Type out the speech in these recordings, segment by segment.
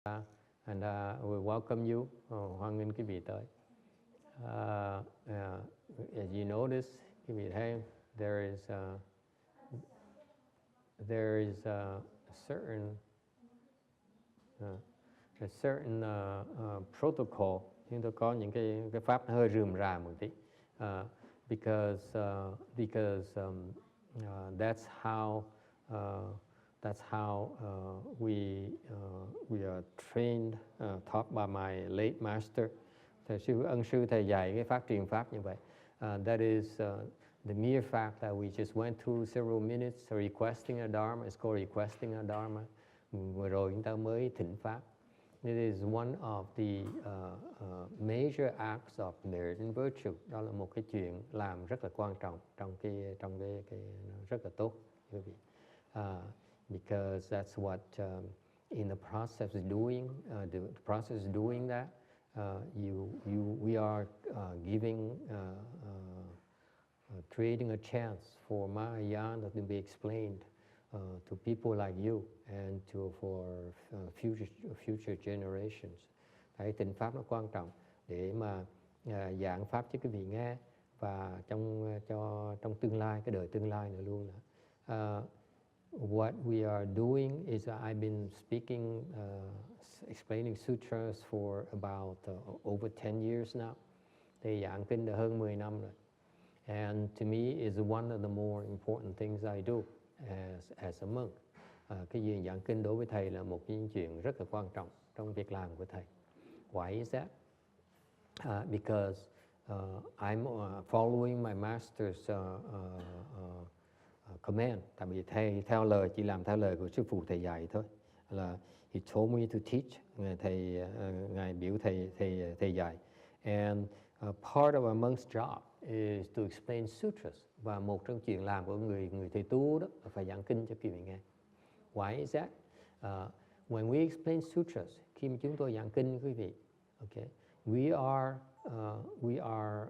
and we welcome you. Hoan nghênh quý vị tới. As you notice, quý vị thấy there is a certain protocol. Chúng tôi có những cái pháp hơi rườm rà một tí, because that's how we are trained, taught by my late master. Ân sư thầy dạy cái pháp truyền pháp như vậy. That is the mere fact that we just went through several minutes requesting a dharma. It's called requesting a dharma. Vừa rồi chúng ta mới thỉnh pháp. It is one of the major acts of merit and virtue. Đó là một cái chuyện làm rất là quan trọng trong cái rất là tốt, quý vị. Because that's what in the process of doing that, we are creating a chance for Mahayana to be explained to people like you and for future generations. Cái tịnh pháp nó quan trọng để mà giảng pháp cho quý vị nghe, và trong tương lai, cái đời tương lai nữa luôn nữa. What we are doing is I've been speaking, explaining sutras for about over 10 years now. Thì giảng kinh đã hơn 10 năm rồi. And to me is one of the more important things I do as a monk. Cái việc giảng kinh đối với thầy là một cái chuyện rất là quan trọng trong việc làm của thầy. Why is that? Because I'm following my master's command. Tại vì thầy chỉ làm theo lời của sư phụ thầy dạy thôi. Là he told me to teach. Ngài biểu thầy dạy. And part of a monk's job is to explain sutras. Và một trong chuyện làm của người thầy tu đó là phải giảng kinh cho quý vị nghe. Why is that? When we explain sutras, khi mà chúng tôi giảng kinh quý vị, okay, we are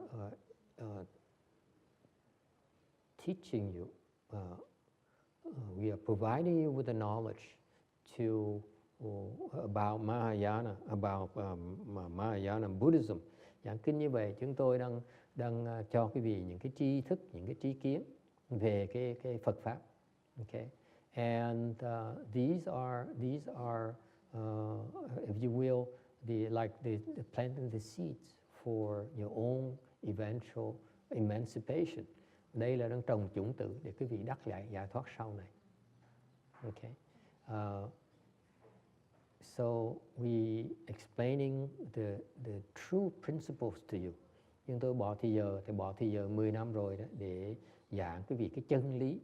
teaching you. We are providing you with the knowledge about Mahayana, about Mahayana Buddhism. Giảng kinh như vậy, chúng tôi đang cho quý vị những cái tri thức, những cái tri kiến về cái Phật pháp. Okay, and these are if you will, the planting the seeds for your own eventual emancipation. Đây là đang trồng chủng tử để quý vị đắc giải thoát sau này. Okay. So we explaining the true principles to you. Nhưng tôi bỏ thì giờ 10 năm rồi đó để giảng quý vị cái chân lý.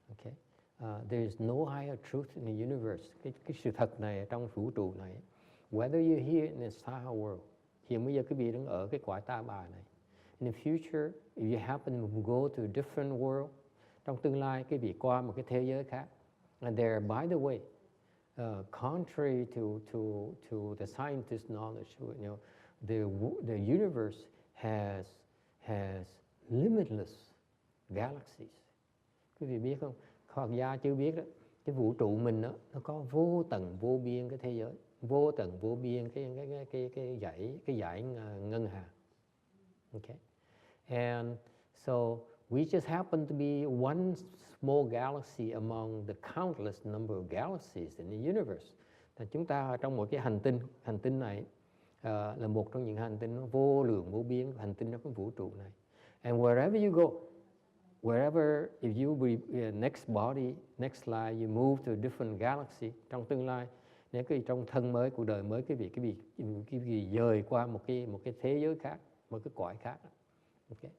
Okay. There is no higher truth in the universe. Cái sự thật này trong vũ trụ này. Whether you're here in this Taha world, hiện bây giờ quý vị đang ở cái cõi ta bà này. In the future, if you happen to go to a different world, trong tương lai quý vị qua một cái thế giới khác. And there, by the way, contrary to the scientist knowledge, you know, the universe has limitless galaxies. Quý vị biết không? Khoa học gia chưa biết đó. Cái vũ trụ mình đó, nó có vô tận vô biên cái thế giới, vô tận vô biên cái dải ngân hà. Okay. And so we just happen to be one small galaxy among the countless number of galaxies in the universe. Chúng ta trong một cái hành tinh này là một trong những hành tinh vô lượng vô biên hành tinh trong cái vũ trụ này. And wherever you go, if you next body, next life, you move to a different galaxy, trong tương lai, nếu trong thân mới, cuộc đời mới, quý vị dời qua một cái thế giới khác, một cái cõi khác. Okay.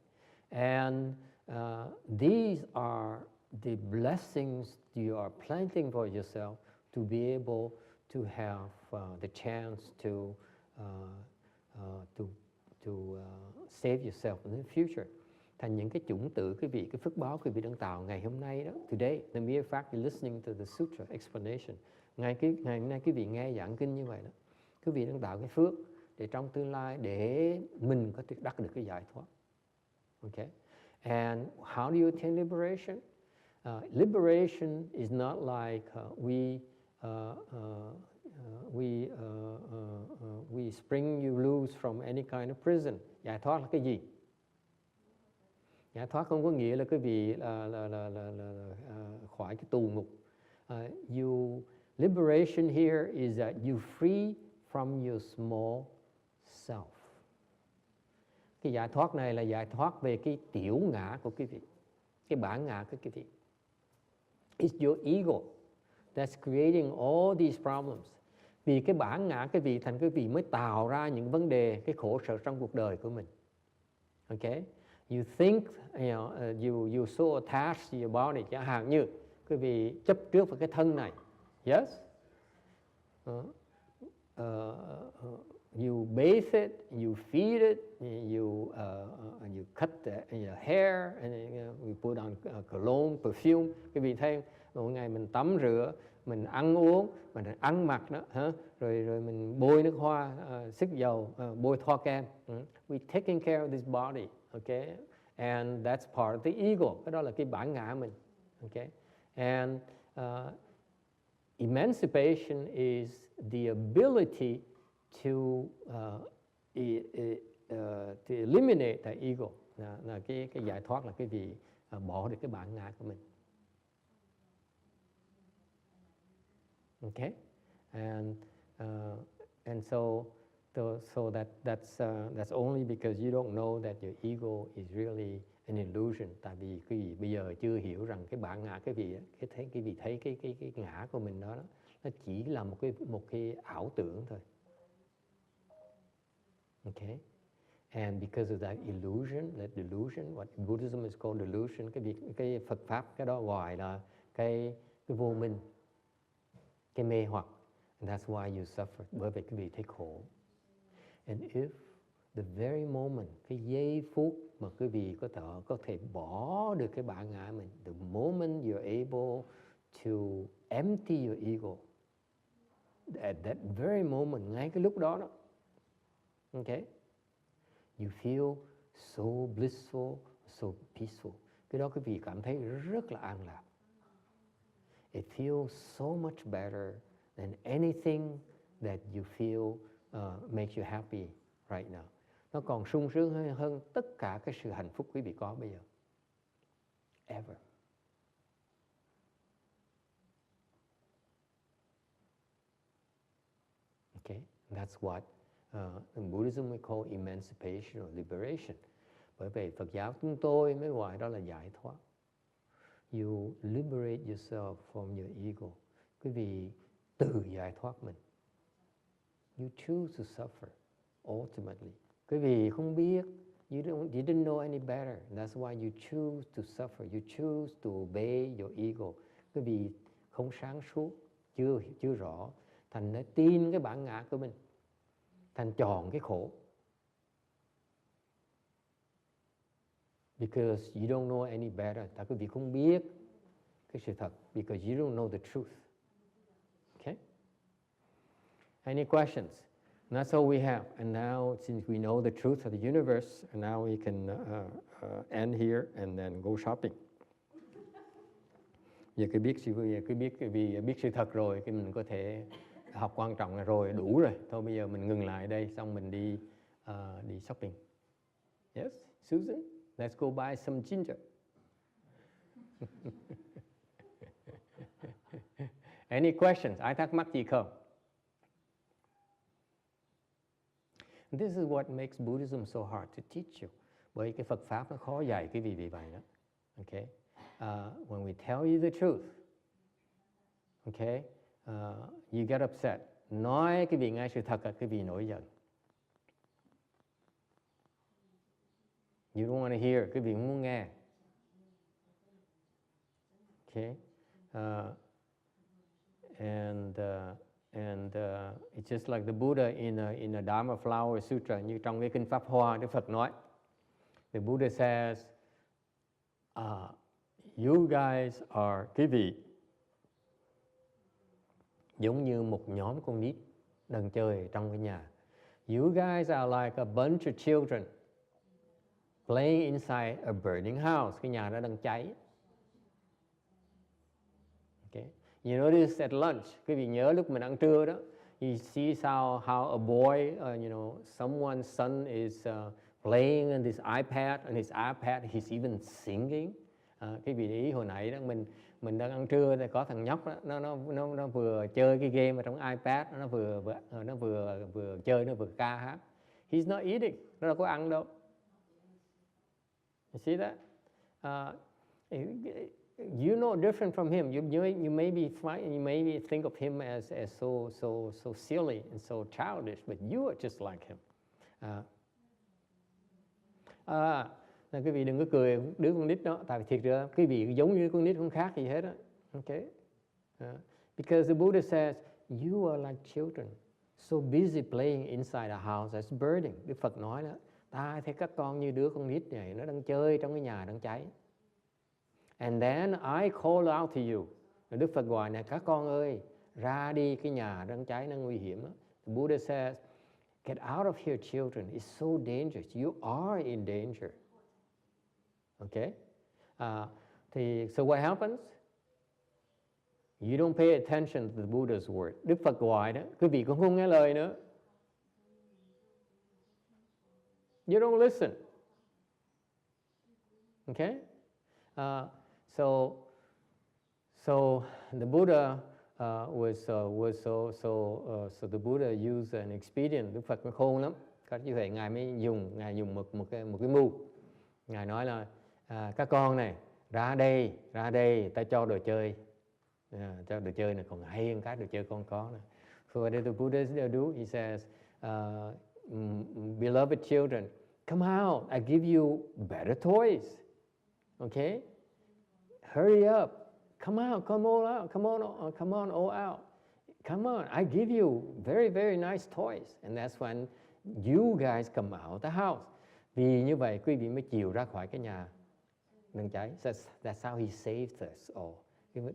And these are the blessings you are planting for yourself to be able to have the chance to save yourself in the future. Thành những cái chủng tử quý vị, cái phước báo quý vị đang tạo ngày hôm nay đó. Today, the mere fact you're listening to the sutra explanation. Ngày hôm nay quý vị nghe giảng kinh như vậy đó. Quý vị đang tạo cái phước để trong tương lai để mình có thể đắc được cái giải thoát. Okay. And how do you attain liberation? Liberation is not like we spring you loose from any kind of prison. Giải thoát là cái gì? Giải thoát không có nghĩa là quý vị khỏi cái tù ngục. Liberation here is that you free from your small self. Cái giải thoát này là giải thoát về cái tiểu ngã của quý vị, cái bản ngã của quý vị. It's your ego that's creating all these problems. Vì cái bản ngã quý vị thành quý vị mới tạo ra những vấn đề, cái khổ sở trong cuộc đời của mình. Okay? You think, you so attached to your body. Chẳng hạn như quý vị chấp trước vào cái thân này. Yes? You bathe it, you feed it, you cut your hair, and we put on cologne, perfume. Quý vị thấy mỗi ngày mình tắm rửa, mình ăn uống, mình ăn mặc đó, rồi mình bôi nước hoa, xức dầu, bôi thoa kem. We taking care of this body, okay? And that's part of the ego. Cái đó là cái bản ngã mình, okay? And emancipation is the ability to eliminate the ego. Là cái giải thoát là cái gì bỏ được cái bản ngã của mình. Okay, and so that's only because you don't know that your ego is really an illusion. Tại vì quý vị bây giờ chưa hiểu rằng cái bản ngã quý vị thấy cái ngã của mình đó, nó chỉ là một cái ảo tưởng thôi. Okay, and because of that illusion, what Buddhism is called delusion, cái Phật pháp cái đó gọi là cái vô minh, cái mê hoặc. And that's why you suffer. Bởi vì quý vị thấy khổ. And if the very moment, cái giây phút mà quý vị có thể bỏ được cái bản ngã mình, the moment you're able to empty your ego, at that very moment, ngay cái lúc đó, okay, you feel so blissful, so peaceful. Cái đó quý vị cảm thấy rất là an lạc. It feels so much better than anything that you feel makes you happy right now. Nó còn sung sướng hơn tất cả cái sự hạnh phúc quý vị có bây giờ. Ever. Okay, that's what in Buddhism we call emancipation or liberation. Bởi vậy Phật giáo chúng tôi mới gọi đó là giải thoát. You liberate yourself from your ego. Quý vị tự giải thoát mình. You choose to suffer ultimately. Quý vị không biết, you didn't know any better. That's why you choose to suffer. You choose to obey your ego. Quý vị không sáng suốt, chưa rõ, thành đã tin cái bản ngã của mình, thành chọn cái khổ. Because you don't know any better. Tại quý vị không biết cái sự thật. Because you don't know the truth. Okay? Any questions? And that's all we have. And now, since we know the truth of the universe, and now we can end here and then go shopping. Giờ biết sự thật rồi, thì mình có thể học quan trọng là rồi, đủ rồi. Thôi bây giờ mình ngừng lại đây, xong mình đi shopping. Yes, Susan? Let's go buy some ginger. Any questions? Ai thắc mắc gì không? This is what makes Buddhism so hard to teach you. Bởi cái Phật pháp nó khó dạy cái vì vậy đó. Okay? When we tell you the truth, okay, you get upset. Nói cái vì ngay sự thật là cái vì nổi giận. You don't want to hear, cái vị không muốn nghe. Okay, and it's just like the Buddha in a Dharma Flower Sutra, như trong cái kinh Pháp Hoa, Đức Phật nói. The Buddha says, you guys are, quý vị giống như một nhóm con nít đang chơi trong cái nhà. You guys are like a bunch of children playing inside a burning house. Cái nhà đó đang cháy. Okay. You notice at lunch, quý vị nhớ lúc mình ăn trưa đó, he sees how a boy, someone's son is playing on this iPad, and his iPad he's even singing. Cái vị ý hồi nãy đó mình đang ăn trưa thì có thằng nhóc đó, nó vừa chơi cái game ở trong iPad, nó vừa chơi, nó vừa ca hát. He's not eating, nó đâu có ăn đâu. You see that? You're no different from him. You maybe think of him as so silly and so childish, but you are just like him. Nên quý vị đừng có cười đứa con nít đó, tại vì thiệt ra quý vị giống như con nít không khác gì hết á. Okay? Because the Buddha says you are like children, so busy playing inside a house that's burning. Đức Phật nói đó, ta thấy các con như đứa con nít này, nó đang chơi trong cái nhà đang cháy. And then I call out to you. Đức Phật gọi này, các con ơi, ra đi, cái nhà đang cháy, nó nguy hiểm đó. The Buddha says, get out of here, children. It's so dangerous. You are in danger. Okay? So what happens? You don't pay attention to the Buddha's word. Đức Phật gọi đó, quý vị cũng không nghe lời nữa. You don't listen. Okay? So the Buddha so the Buddha used an expedient. Đức Phật nó khôn lắm. Các như vậy ngài dùng một cái mưu. Ngài nói là các con này ra đây, ta cho đồ chơi. Cho đồ chơi này còn hay hơn cái đồ chơi con có này. So what did the Buddha do? He says, beloved children, come out. I give you better toys. Okay? Hurry up. Come out, come on out, come on all out. Come on, I give you very, very nice toys. And that's when you guys come out the house. Vì như vậy quý vị mới chịu ra khỏi cái nhà đang cháy. That's how he saved us all.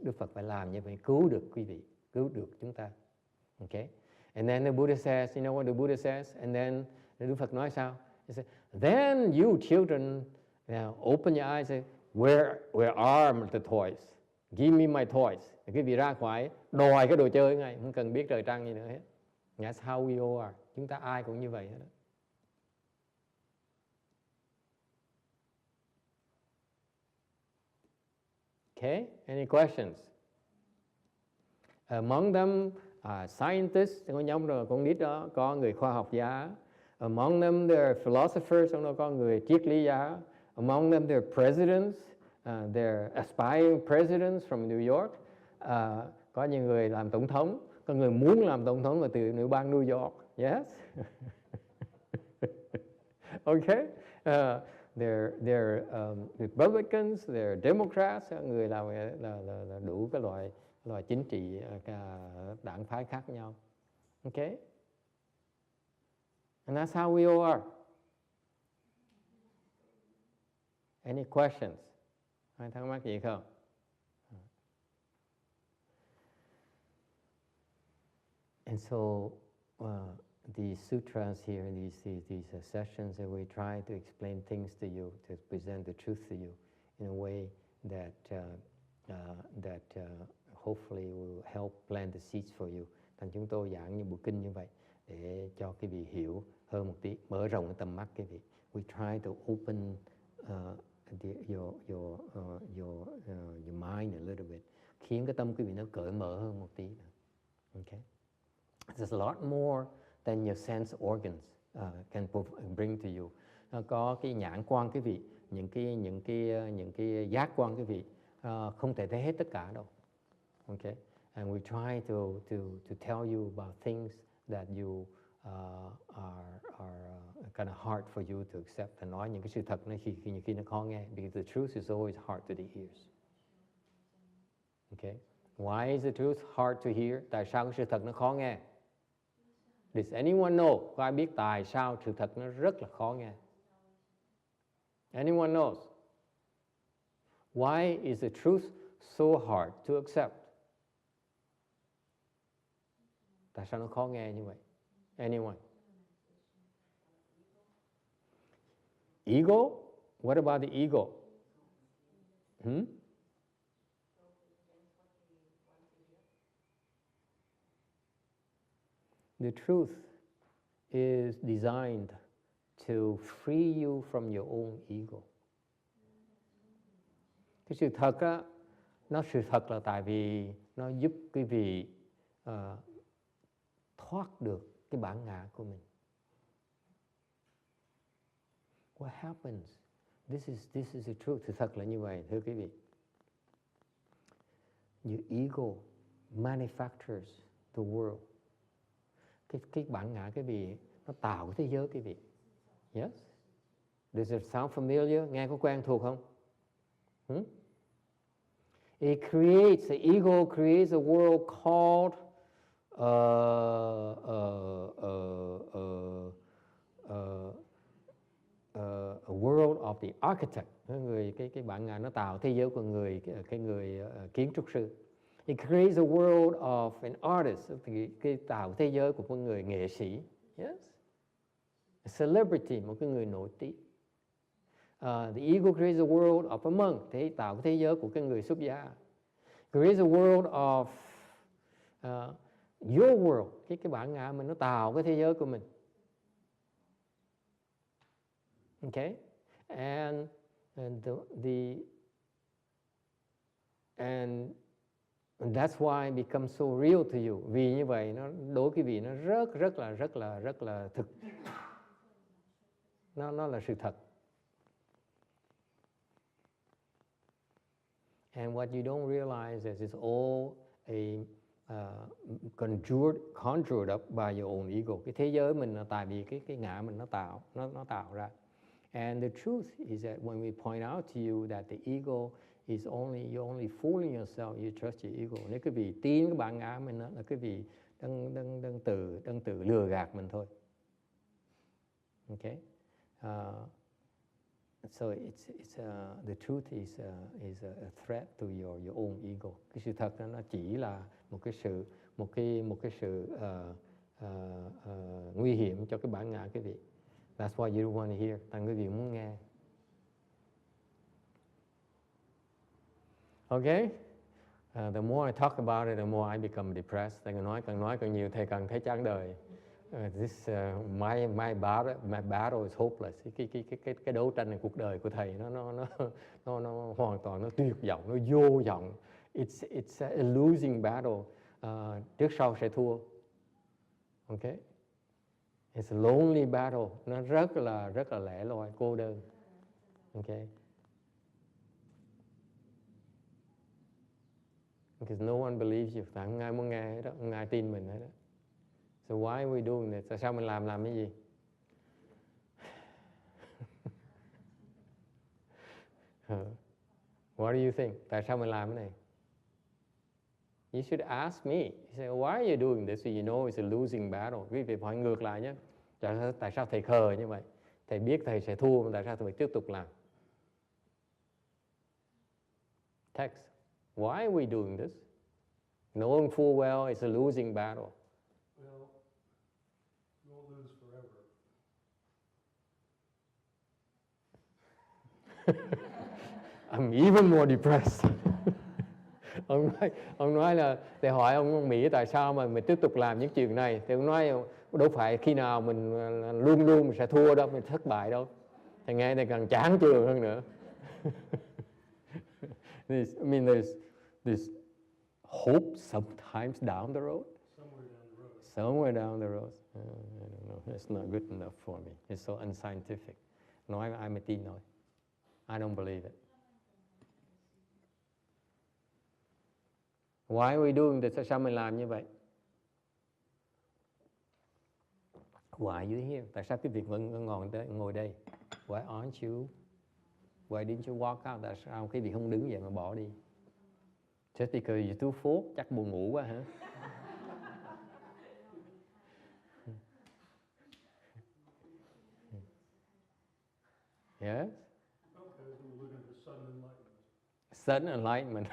Đức Phật phải làm như vậy, cứu được quý vị, cứu được chúng ta. Okay? And then the Buddha says, you know what the Buddha says? And then Đức Phật nói sao? He said, then you children, open your eyes and say, where are the toys? Give me my toys. Quý vị ra khỏi đòi cái đồ chơi ngay, không cần biết trời trăng gì nữa hết. That's how we all are. Chúng ta ai cũng như vậy hết. Okay, any questions? Among them are scientists, trong nhóm rồi con nít đó có người khoa học gia. Among them there are philosophers, trong đó có người triết lý gia. Among them there are presidents, they're aspiring presidents from New York. Có những người làm tổng thống, có người muốn làm tổng thống là từ tiểu bang New York. Yes. Okay. They're Republicans, they're Democrats, người là đủ cái loại chính trị đảng phái khác nhau. Okay. And that's how we all are. Any questions? Ai thắc mắc gì không? And so the sutras here, these sessions, that we try to explain things to you, to present the truth to you in a way that hopefully will help plant the seeds for you. Thành chúng tôi giảng những buổi kinh như vậy để cho quý vị hiểu hơn một tí, mở rộng cái tầm mắt quý vị. We try to open your mind a little bit, khiến cái tâm quý vị nó cởi mở hơn một tí. Okay. There's a lot more than your sense organs can bring to you. Nó có cái nhãn quan quý vị, những cái giác quan quý vị không thể thấy hết tất cả đâu. Okay. And we try to tell you about things that you are kind of hard for you to accept. Và nói những cái sự thật nó khi nó khó nghe, because the truth is always hard to the ears. Okay. Why is the truth hard to hear? Tại sao cái sự thật nó khó nghe? Does anyone know? Có ai biết tại sao sự thật nó rất là khó nghe? Anyone knows? Why is the truth so hard to accept? Tại sao nó khó nghe như vậy? Anyone? Ego? What about the ego? The truth is designed to free you from your own ego. Cái sự thật á, sự thật là tại vì nó giúp quý vị thoát được cái bản ngã của mình. What happens? This is the truth. Sự thật là như vậy, thưa quý vị. Your ego manufactures the world. Cái bản ngã quý vị nó tạo cái thế giới quý vị. Yes? Does it sound familiar? Nghe có quen thuộc không? It creates, the ego creates a world called a world of the architect. Cái bản ngã nó tạo thế giới của người kiến trúc sư. It creates a world of an artist, cái tạo thế giới của một người nghệ sĩ. Yes, a celebrity, một cái người nổi tiếng. The ego creates a world of a monk, tạo cái thế giới của cái người xuất gia. Creates a world of your world, cái bản ngã mình nó tạo cái thế giới của mình. Okay, and that's why it becomes so real to you. Vì như vậy nó đối với quý vị nó rất là thực. Nó là sự thật. And what you don't realize is it's all conjured up by your own ego. Cái thế giới mình là tại vì cái ngã mình nó tạo ra. And the truth is that when we point out to you that the ego is you're only fooling yourself, you trust your ego. Nếu quý vị tin cái bản ngã mình đó, là quý vị đang tự lừa gạt mình thôi. Okay? So the truth is a threat to your own ego. Cái sự thật đó, nó chỉ là một cái sự nguy hiểm cho cái bản ngã quý vị. That's why you don't want to hear. Tại quý vị muốn nghe. Okay? The more I talk about it, the more I become depressed. Thầy càng nói càng nhiều, thầy càng thấy chán đời. My battle is hopeless. Cái đấu tranh này, cuộc đời của thầy nó hoàn toàn nó tuyệt vọng, nó vô vọng. It's a losing battle. Trước sau sẽ thua. Okay? It's a lonely battle. Nó rất là lẻ loi, cô đơn. Okay? Because no one believes you. Tại không ai muốn nghe hết đó, không ai tin mình hết đó. So why are we doing this? Tại sao mình làm cái gì? What do you think? Tại sao mình làm cái này? You should ask me. You say, why are you doing this? So you know it's a losing battle. Quý vị hỏi ngược lại nhé. Tại sao thầy khờ như vậy? Thầy biết thầy sẽ thua, mà tại sao thầy tiếp tục làm? Text. Why are we doing this? Knowing full well it's a losing battle. Well, you'll lose forever. I'm even more depressed. Ông nói là thầy hỏi ông Mỹ tại sao mà mình tiếp tục làm những chuyện này, thì ông nói đâu phải khi nào mình luôn mình sẽ thua đâu, mình thất bại đâu. Thầy nghe thầy càng chán chường hơn nữa. There's hope sometimes down the road. Somewhere down the road. I don't know. It's not good enough for me. It's so unscientific. Nói ai mới tin nói. I don't believe it. Why are we doing this? Sao mình làm như vậy? Why are you here? Tại sao cái việc vẫn ngồi đây? Why aren't you? Why didn't you walk out? Tại sao cái việc không đứng dậy mà bỏ đi? Just because you're too full? Chắc buồn ngủ quá hả? Yes? Okay, so we're looking for sudden enlightenment. Sudden enlightenment.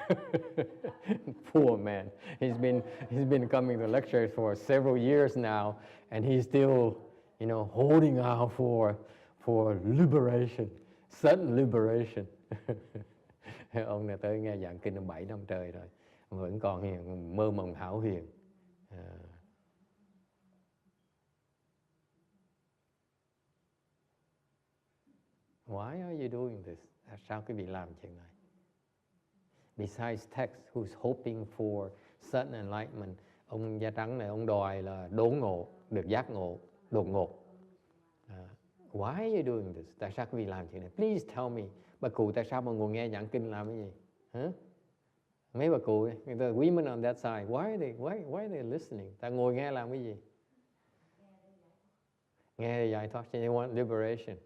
Poor man. He's been coming to lectures for several years now, and he's still, holding out for liberation, sudden liberation. Ông này tới nghe giảng kinh 7 năm trời rồi, vẫn còn mơ mộng hão huyền. Why are you doing this? Tại sao quý vị làm chuyện này? Besides text, who's hoping for sudden enlightenment, ông da trắng này ông đòi là đốn ngộ, được giác ngộ, đột ngột. Why are you doing this? Tại sao quý vị làm chuyện này? Please tell me. Bà cụ tại sao mà ngồi nghe giảng kinh làm cái gì? Mấy bà cụ, the women on that side, why are they listening? Ta ngồi nghe làm cái gì? Nghe để giải thoát, they want liberation.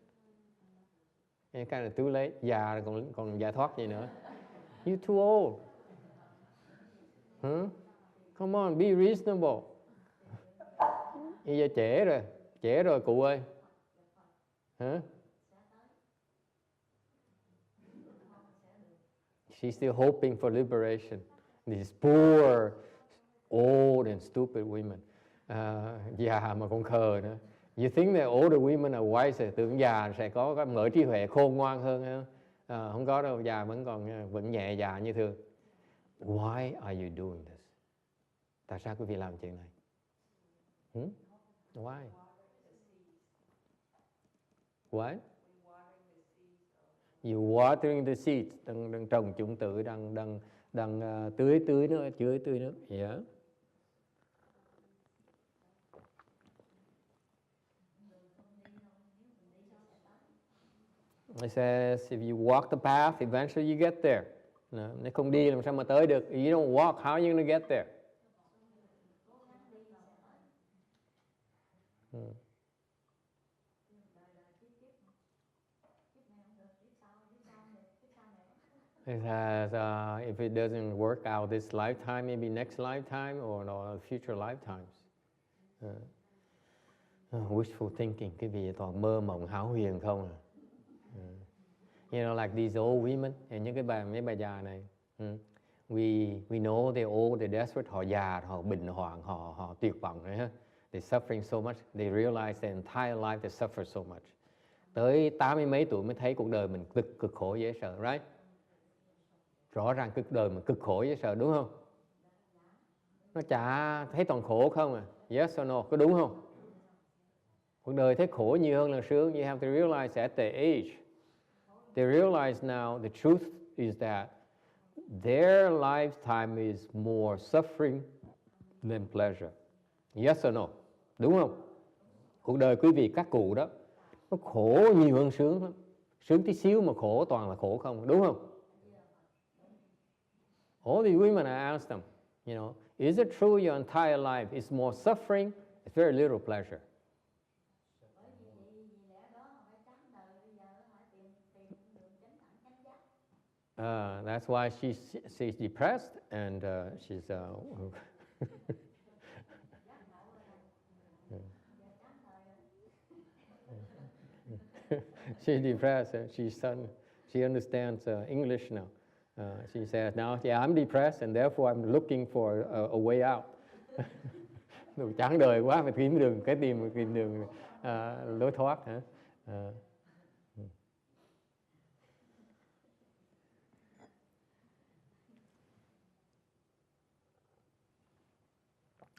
Cái này too late, già còn giải thoát gì nữa? You too old. Come on, be reasonable. Bây giờ trễ rồi cụ ơi. She's still hoping for liberation. These poor, old and stupid women. Già mà còn khờ nữa. You think that older women are wiser? Tưởng già sẽ có mở trí huệ khôn ngoan hơn. Không có đâu, già vẫn nhẹ dạ như thường. Why are you doing this? Tại sao quý vị làm chuyện này? Why? What? You watering the seeds, đang trồng chủng tử, đang tưới nước. Yeah. It says if you walk the path, eventually you get there. Nếu không đi làm sao mà tới được? You don't walk, how are you going to get there? It says if it doesn't work out this lifetime, maybe next lifetime or future lifetimes. Wishful thinking, cái gì toàn mơ mộng hão huyền không à. You know, like these old women, những mấy bà già này. We know they're old, they're desperate, họ già, họ bệnh hoạn, họ tuyệt vọng rồi ha. They're suffering so much, they realize their entire life they suffer so much. Tới 80 mấy tuổi mới thấy cuộc đời mình cực khổ dễ sợ, right? Rõ ràng cuộc đời mình cực khổ dễ sợ, đúng không? Nó chả thấy toàn khổ không à? Yes or no, có đúng không? Cuộc đời thấy khổ nhiều hơn là sướng. You have to realize at their age, they realize now the truth is that their lifetime is more suffering than pleasure. Yes or no? Đúng không? Cuộc đời quý vị các cụ đó, nó khổ nhiều hơn sướng lắm. Sướng tí xíu mà khổ toàn là khổ không, đúng không? All these women, I asked them, you know, is it true your entire life is more suffering, it's very little pleasure? That's why she's depressed and she's she's depressed. She understands English now. She says now, yeah, I'm depressed and therefore I'm looking for a way out. Chán đời quá, phải tìm đường lối thoát hả?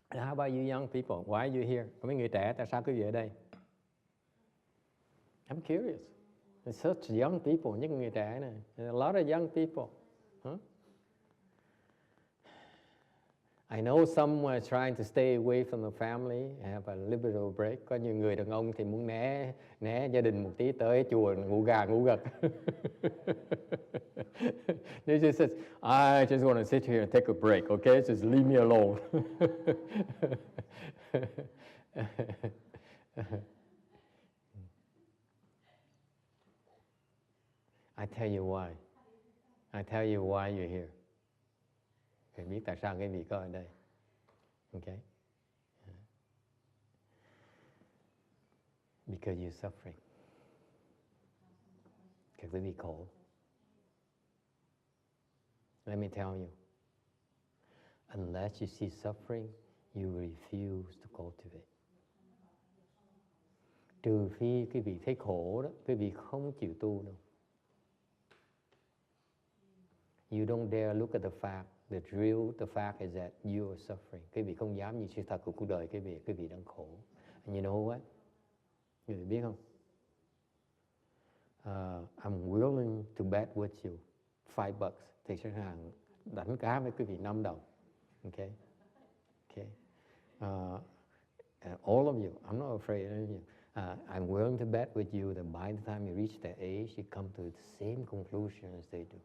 How about you young people? Why are you here? Có mấy người trẻ, tại sao quý vị ở đây? I'm curious. There's such young people, những người trẻ này. There's a lot of young people. I know some are trying to stay away from the family, have a liberal break. Có nhiều người đàn ông thì muốn né gia đình một tí, tới chùa ngủ gà ngủ gật. They just says, I just want to sit here and take a break, okay? Just leave me alone. I tell you why. I tell you why you're here. Phải biết tại sao cái vị có ở đây. Okay? Because you're suffering. Because quý vị khổ. Let me tell you. Unless you see suffering, you refuse to cultivate. Trừ phi quý vị thấy khổ đó, quý vị không chịu tu đâu. You don't dare look at the fact. The fact is that you are suffering. Quý vị không dám nhìn sự thật của cuộc đời quý vị đang khổ. And you know what? Quý vị biết không? I'm willing to bet with you $5. Thì khách hàng đánh cá với quý vị $5. Okay. Okay. All of you, I'm not afraid of you. I'm willing to bet with you that by the time you reach that age, you come to the same conclusion as they do.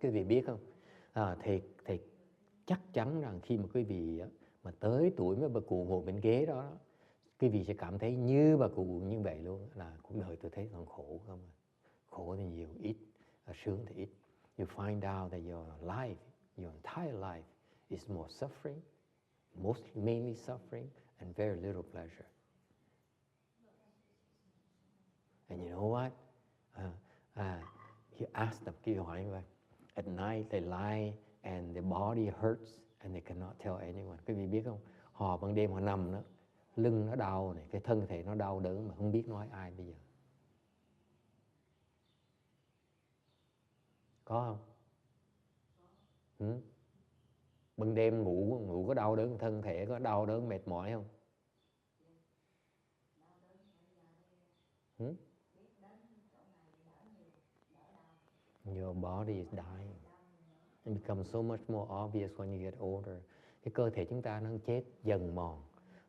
Quý vị biết không? Thì chắc chắn rằng khi mà quý vị mà tới tuổi với bà cụ ngồi bên ghế đó, quý vị sẽ cảm thấy như bà cụ như vậy luôn, là cuộc đời tôi thấy còn khổ không. Khổ thì nhiều, ít, sướng thì ít. You find out that your life, your entire life is more suffering, mainly suffering, and very little pleasure. And you know what? You ask them, cái hỏi như vậy. At night they lie and their body hurts and they cannot tell anyone. Quý vị biết không? Họ ban đêm họ nằm đó, lưng nó đau này, cái thân thể nó đau đớn mà không biết nói ai bây giờ. Có không? Ban đêm ngủ có đau đớn thân thể, có đau đớn mệt mỏi không? Your body is dying. It becomes so much more obvious when you get older. Cái cơ thể chúng ta nó chết dần mòn.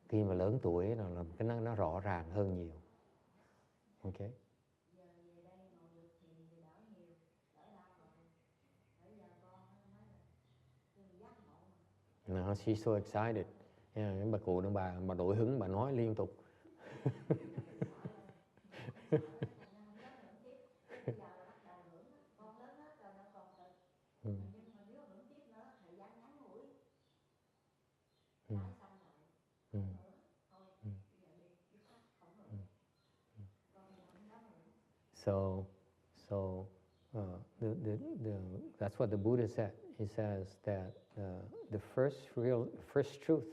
Khi mà lớn tuổi là cái nó rõ ràng hơn nhiều. Okay. No, she's so excited. Yeah, bà cụ bà đổi hứng, bà nói liên tục. So that's what the Buddha said. He says that the first truth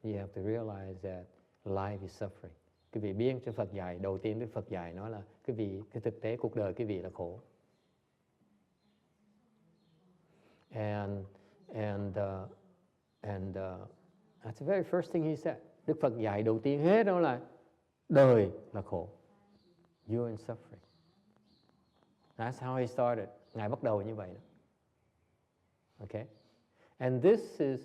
you have to realize that life is suffering. Quý vị biết cho Phật dạy đầu tiên, Đức Phật dạy nói là cái thực tế cuộc đời quý vị là khổ. And that's the very first thing he said. Đức Phật dạy đầu tiên hết đó là đời là khổ. You're in suffering. That's how he started. Ngài bắt đầu như vậy đó. Okay, and this is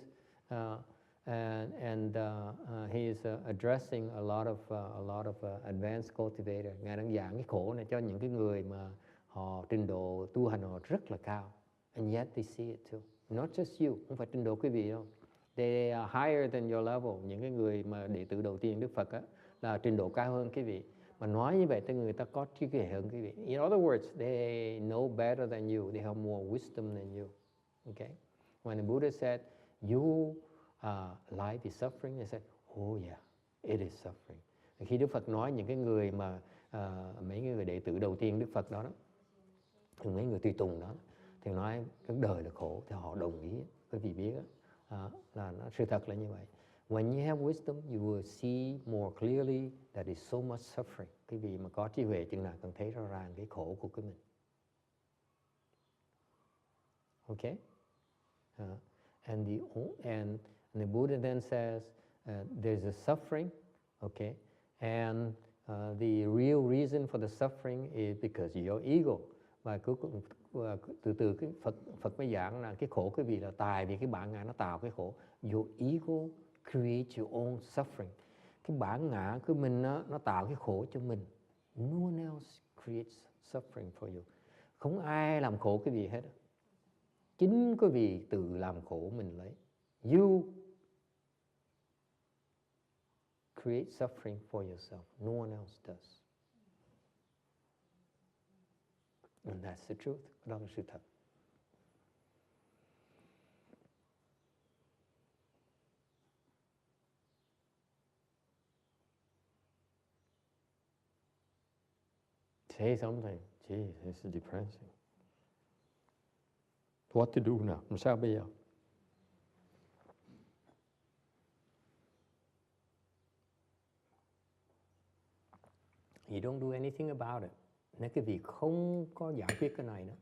he is addressing a lot of advanced cultivator. Ngài đang giảng cái khổ này cho những cái người mà họ trình độ tu hành họ rất là cao, and yet they see it too. Not just you, không phải trình độ quý vị đâu. They are higher than your level. Những cái người mà đệ tử đầu tiên Đức Phật á là trình độ cao hơn quý vị. Mà nói như vậy thì người ta có trí tuệ hơn quý vị. In other words, they know better than you. They have more wisdom than you. Okay? When the Buddha said, life is suffering, they said, oh yeah, it is suffering. Khi Đức Phật nói những cái người mà mấy người đệ tử đầu tiên Đức Phật đó, thì mấy người tùy tùng đó, thì nói cái đời là khổ, thì họ đồng ý. Quý vị biết là sự thật là như vậy. When you have wisdom, you will see more clearly that is so much suffering. Quý vị mà có trí huệ chừng nào cần thấy rõ ràng cái khổ của mình. Okay? And the Buddha then says there's a suffering, okay? And the real reason for the suffering is because of your ego. Và từ cái Phật mới giảng là cái khổ quý vị là tại vì cái bản ngã nó tạo cái khổ. Your ego creates your own suffering. Cái bản ngã của mình nó tạo cái khổ cho mình. No one else creates suffering for you. Không ai làm khổ quý vị hết. Chính quý vị tự làm khổ mình lấy. You create suffering for yourself. No one else does. And that's the truth. Đó là sự thật. Say something. Gee, this is depressing. What to do now? Làm sao bây giờ? You don't do anything about it. Nếu cái việc không có giải quyết cái này nữa.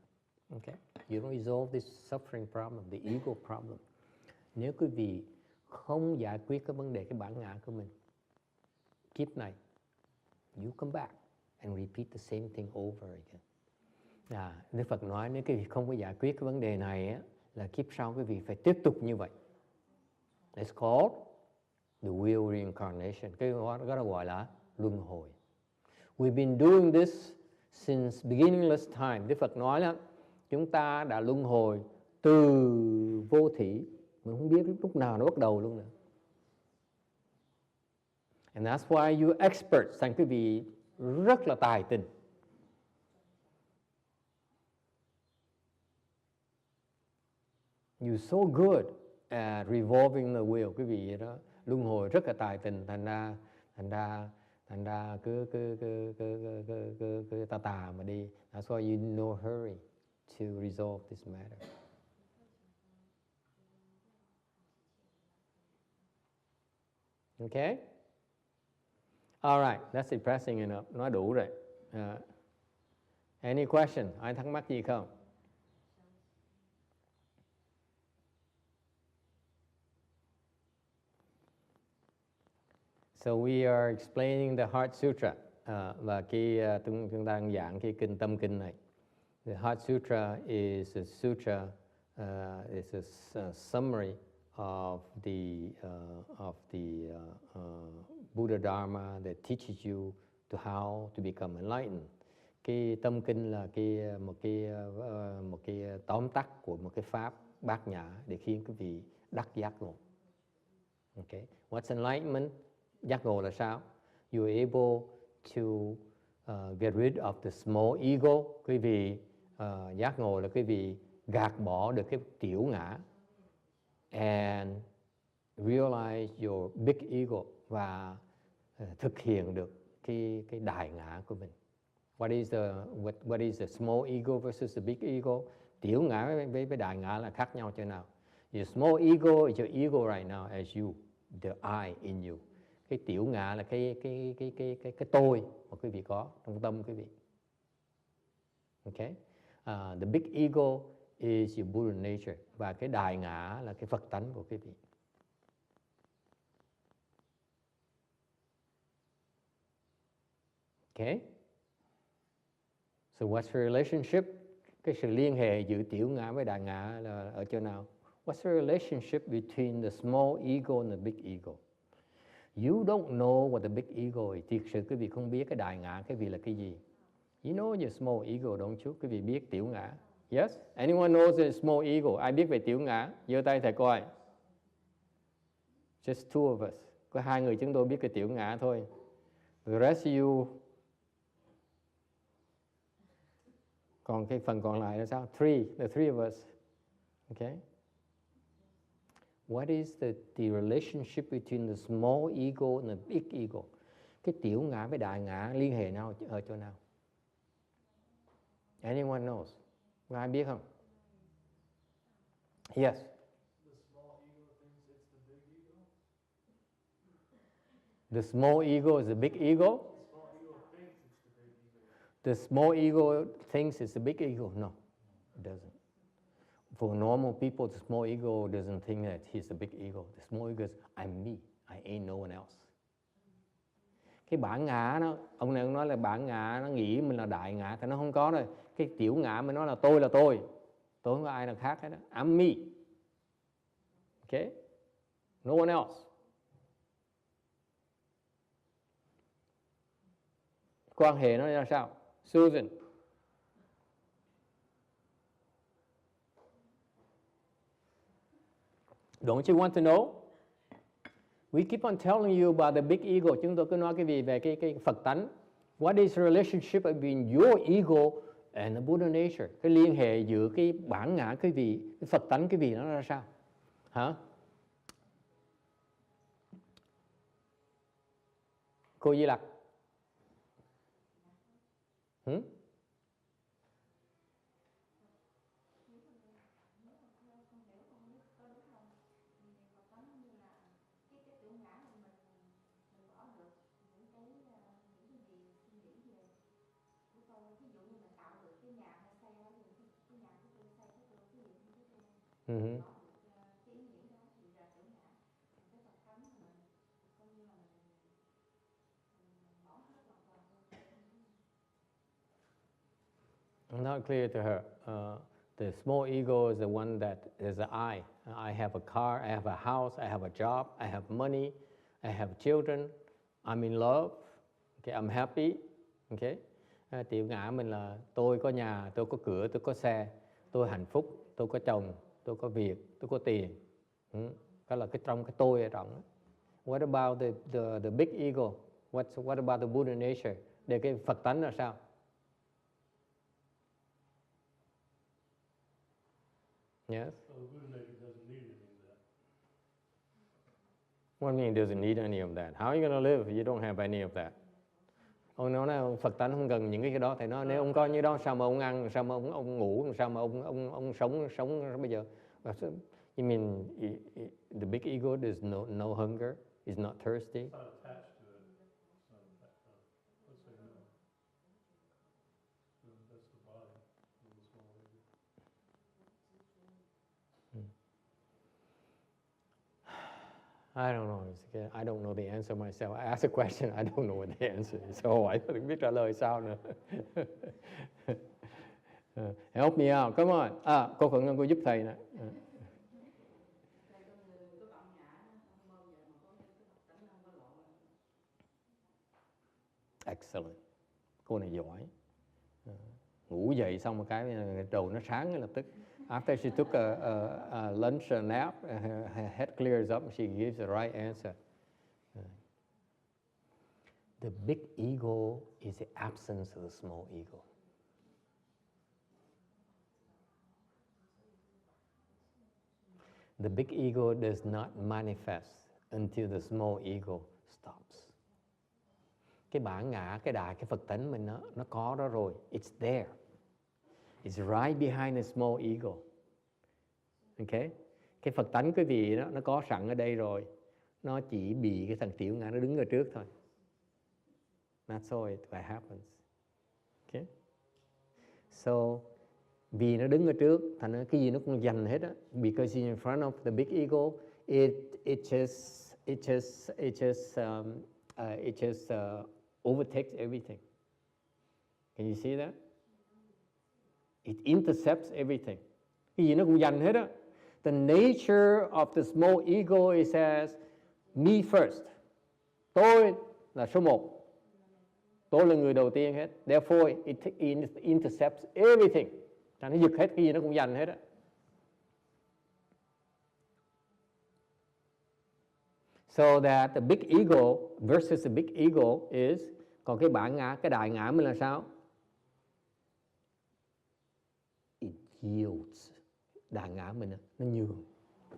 Okay? You don't resolve this suffering problem, the ego problem. Nếu quý vị không giải quyết cái vấn đề cái bản ngã của mình, kiếp này, you come back and repeat the same thing over again. Đức Phật nói nếu quý vị không có giải quyết cái vấn đề này á, là kiếp sau quý vị phải tiếp tục như vậy. It's called the wheel reincarnation. Cái đó gọi là luân hồi. We've been doing this since beginningless time. Đức Phật nói là chúng ta đã luân hồi từ vô thỉ, mình không biết lúc nào nó bắt đầu luôn nữa. And that's why you experts, thành quý vị rất là tài tình. You're so good at revolving the wheel. Quý vị đó luân hồi rất là tài tình, thành ra cứ tà mà đi. That's why you no hurry to resolve this matter. Okay? All right, that's depressing enough. Nói đủ rồi. Any question? Ai thắc mắc gì không? So we are explaining the Heart Sutra. Và chúng ta đang giảng cái kinh tâm kinh này. The Heart Sutra is a sutra, is a summary of the Buddha Dharma that teaches you to how to become enlightened. Cái tâm kinh là một cái tóm tắt của một cái pháp bát nhã để khiến quý vị đắc giác ngộ. Okay. What's enlightenment? Giác ngộ là sao? You're able to get rid of the small ego. Quý vị giác ngộ là quý vị gạt bỏ được cái tiểu ngã and realize your big ego, và thực hiện được cái đại ngã của mình. What is the small ego versus the big ego? Tiểu ngã với đại ngã là khác nhau chỗ nào? Your small ego is your ego right now as you, the I in you. Cái tiểu ngã là cái tôi mà quý vị có trong tâm quý vị. Okay? The big ego is your Buddha nature, và cái đại ngã là cái Phật tánh của quý vị. Okay? So what's the relationship? Cái sự liên hệ giữa tiểu ngã với đại ngã là ở chỗ nào? What's the relationship between the small ego and the big ego? You don't know what the big ego is. Thực sự quý vị không biết cái đại ngã quý vị là cái gì. You know your small ego, don't you? Quý vị biết tiểu ngã. Yes? Anyone knows the small ego? Ai biết về tiểu ngã? Giơ tay thầy coi. Just two of us. Có hai người chúng tôi biết cái tiểu ngã thôi. The rest of you. Còn cái phần còn lại là sao? The three of us. Okay? What is the relationship between the small ego and the big ego? Cái tiểu ngã với đại ngã liên hệ nào ở chỗ nào? Anyone knows? Có ai biết không? Yes. The small ego is the big ego? The small ego thinks it's the big ego? No, it doesn't. For normal people, the small ego doesn't think that he's the big ego. The small ego is, I'm me. I ain't no one else. Cái bản ngã nó, ông này nói là bản ngã nó nghĩ mình là đại ngã, thì nó không có rồi. Cái tiểu ngã mình nói là tôi. Tôi không có ai nào khác hết đó. I'm me. Okay? No one else. Quan hệ nó ra sao? Susan. Don't you want to know? We keep on telling you about the big ego. Chúng tôi cứ nói cái gì về cái Phật tánh. What is the relationship between your ego and the Buddha nature? Cái liên hệ giữa cái bản ngã cái vị, cái Phật tánh cái vị nó ra sao? Hả? Cô Di Lặc. Not clear to her. The small ego is the one that is the I. I have a car, I have a house, I have a job, I have money, I have children, I'm in love, okay, I'm happy. Okay. Tiểu ngã mình là tôi có nhà, tôi có cửa, tôi có xe, tôi hạnh phúc, tôi có chồng, tôi có việc, tôi có tiền. Đó là trong cái tôi ở trong. What about the big ego? What about the Buddha nature? Để cái Phật tánh là sao? Yes. So the Buddha nature doesn't need any of that. What do you mean doesn't need any of that? How are you going to live if you don't have any of that? Ông nói Phật tánh không cần những cái đó. Thầy nói nếu ông có như đó sao mà ông ăn, sao mà ông ngủ, sao mà ông sống bây giờ? You mean the big ego is no hunger, is not thirsty? It's not attached to it. It's not attached. Let's say no. So that's the body, the small ego. I don't know. I don't know the answer myself. I asked a question, I don't know what the answer is. So I không biết trả lời sao nữa. Help me out, come on. Cô Phượng Ngân, cô giúp thầy nè. Excellent. Cô này giỏi. Ngủ dậy xong một cái đầu nó sáng ngay lập tức. After she took a lunch nap, her head clears up and she gives the right answer. The big ego is the absence of the small ego. The big ego does not manifest until the small ego stops. Cái bản ngã, cái Phật tánh mình nó có đó rồi. It's there. It's right behind the small ego. Okay? Cái Phật tánh quý vị đó, nó có sẵn ở đây rồi. Nó chỉ bị cái thằng tiểu ngã nó đứng ở trước thôi. That's all it happens. Okay? So, vì nó đứng ở trước, thành ra cái gì nó cũng giành hết á. Because in front of the big ego, it just overtakes everything. Can you see that? It intercepts everything. Cái gì nó cũng giành hết á. The nature of the small ego is as me first. Tôi là số một. Tôi là người đầu tiên hết. Therefore, it intercepts everything. Nó giật hết, cái gì nó cũng giành hết á. So that the big ego versus the big ego is, còn cái bản ngã, cái đại ngã mình là sao? It yields. Đại ngã mình nó nhường.